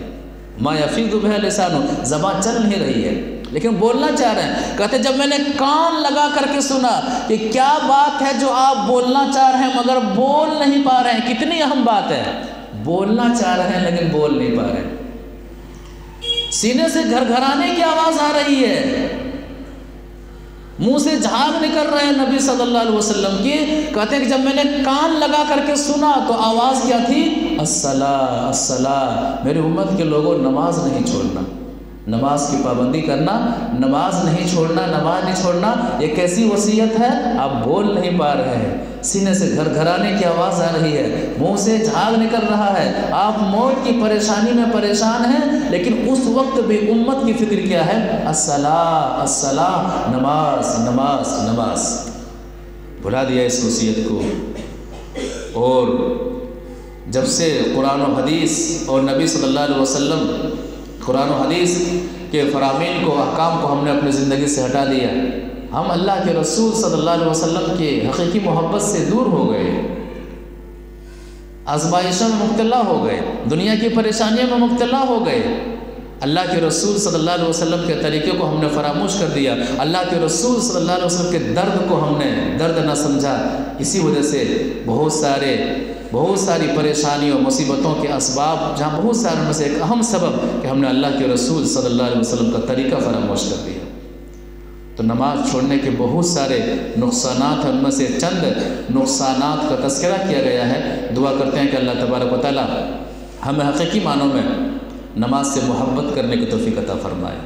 ما یفید بها لسانہ، زبان چل نہیں رہی ہے لیکن بولنا چاہ رہے ہیں۔ کہتے ہیں جب میں نے کان لگا کر کے سنا کہ کیا بات ہے جو آپ بولنا چاہ رہے ہیں مگر بول نہیں پا رہے ہیں، کتنی اہم بات ہے، بولنا چاہ رہے ہیں لیکن بول نہیں پا رہے ہیں، سینے سے گھر گھرانے کی آواز آ رہی ہے، منہ سے جھاگ نکل رہے ہیں نبی صلی اللہ علیہ وسلم کی۔ کہتے ہیں کہ جب میں نے کان لگا کر کے سنا تو آواز کیا تھی؟ الصلاة، میری امت کے لوگوں نماز نہیں چھوڑنا، نماز کی پابندی کرنا، نماز نہیں چھوڑنا۔ یہ کیسی وصیت ہے؟ آپ بول نہیں پا رہے ہیں، سینے سے گھر گھرانے کی آواز آ رہی ہے، منہ سے جھاگ نکل رہا ہے، آپ موت کی پریشانی میں پریشان ہیں لیکن اس وقت بھی امت کی فکر کیا ہے؟ الصلاة، نماز۔ بھلا دیا اس وصیت کو۔ اور جب سے قرآن و حدیث اور نبی صلی اللہ علیہ وسلم قرآن و حدیث کے فرامین کو، احکام کو ہم نے اپنی زندگی سے ہٹا دیا، ہم اللہ کے رسول صلی اللہ علیہ وسلم کے حقیقی محبت سے دور ہو گئے، آزمائشوں میں مبتلا ہو گئے، دنیا کی پریشانیوں میں مبتلا ہو گئے، اللہ کے رسول صلی اللہ علیہ وسلم کے طریقے کو ہم نے فراموش کر دیا، اللہ کے رسول صلی اللہ علیہ وسلم کے درد کو ہم نے درد نہ سمجھا، اسی وجہ سے بہت ساری پریشانیوں مصیبتوں کے اسباب، جہاں بہت سارے میں سے ایک اہم سبب کہ ہم نے اللہ کے رسول صلی اللہ علیہ وسلم کا طریقہ فراموش کر دیا۔ تو نماز چھوڑنے کے بہت سارے نقصانات ہیں، ان میں سے چند نقصانات کا تذکرہ کیا گیا ہے۔ دعا کرتے ہیں کہ اللہ تبارک و تعالی ہمیں حقیقی معنوں میں نماز سے محبت کرنے کی توفیق عطا فرمائے،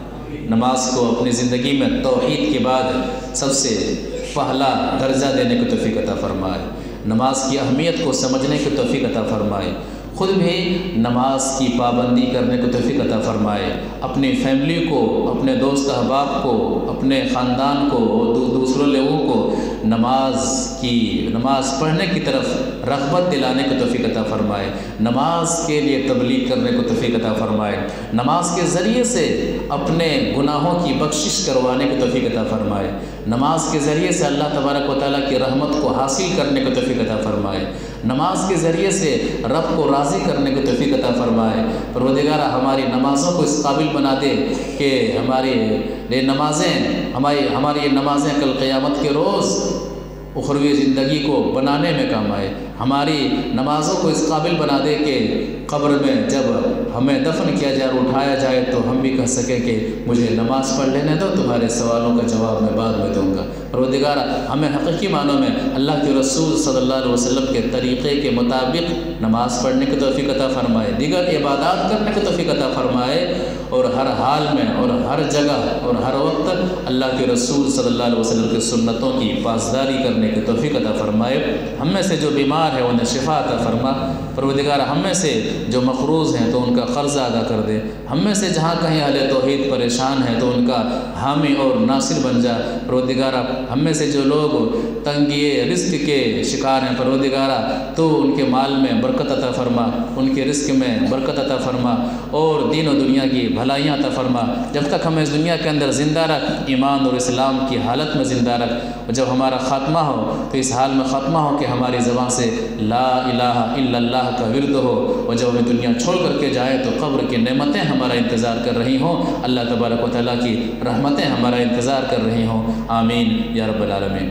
نماز کو اپنی زندگی میں توحید کے بعد سب سے پہلا درجہ دینے کی توفیق عطا فرمائے، نماز کی اہمیت کو سمجھنے کی توفیق عطا فرمائے، خود بھی نماز کی پابندی کرنے کو توفیق عطا فرمائے، اپنی فیملی کو، اپنے دوست احباب کو، اپنے خاندان کو، دوسروں لوگوں کو نماز پڑھنے کی طرف رغبت دلانے کو توفیق عطا فرمائے، نماز کے لیے تبلیغ کرنے کو توفیق عطا فرمائے، نماز کے ذریعے سے اپنے گناہوں کی بخشش کروانے کو توفیق عطا فرمائے، نماز کے ذریعے سے اللہ تبارک و تعالیٰ کی رحمت کو حاصل کرنے کو توفیق عطا فرمائے، نماز کے ذریعے سے رب کو راضی کرنے کو توفیق عطا فرمائے۔ پروردگارہ ہماری نمازوں کو اس قابل بنا دے کہ ہماری یہ نمازیں کل قیامت کے روز اخروی زندگی کو بنانے میں کام آئے، ہماری نمازوں کو اس قابل بنا دے کہ قبر میں جب ہمیں دفن کیا جائے اور اٹھایا جائے تو ہم بھی کہہ سکیں کہ مجھے نماز پڑھ لینے دو، تمہارے سوالوں کا جواب میں بعد میں دوں گا۔ پروردگارہ ہمیں حقیقی معنوں میں اللہ کے رسول صلی اللہ علیہ وسلم کے طریقے کے مطابق نماز پڑھنے کی توفیق عطا فرمائے، دیگر عبادات کرنے کی توفیق عطا فرمائے، اور ہر حال میں اور ہر جگہ اور ہر وقت اللہ کے رسول صلی اللہ علیہ وسلم کی سنتوں کی پاسداری کرنے کی توفیق عطا فرمائے۔ ہم میں سے جو بیمار ہیں انہیں شفا عطا فرما، پروردگار ہم میں سے جو مقروض ہیں تو ان کا قرضہ ادا کر دے، ہم میں سے جہاں کہیں اہل توحید پریشان ہیں تو ان کا حامی اور ناصر بن جا، پروردگار ہم میں سے جو لوگ تنگی رزق کے شکار ہیں، پروردگار تو ان کے مال میں برکت عطا فرما، ان کے رزق میں برکت عطا فرما، اور دین و دنیا کی بھلائیاں عطا فرما۔ جب تک ہمیں اس دنیا کے اندر زندہ رکھ، ایمان اور اسلام کی حالت میں زندہ رکھ، اور جب ہمارا خاتمہ ہو تو اس حال میں خاتمہ ہو کہ ہماری زبان سے لا الہ الا اللہ کا ورد ہو، اور جب ہمیں دنیا چھوڑ کر کے جائے تو قبر کی نعمتیں ہمارا انتظار کر رہی ہوں، اللہ تبارک و تعالیٰ کی رحمتیں ہمارا انتظار کر رہی ہوں، آمین یا رب العالمین۔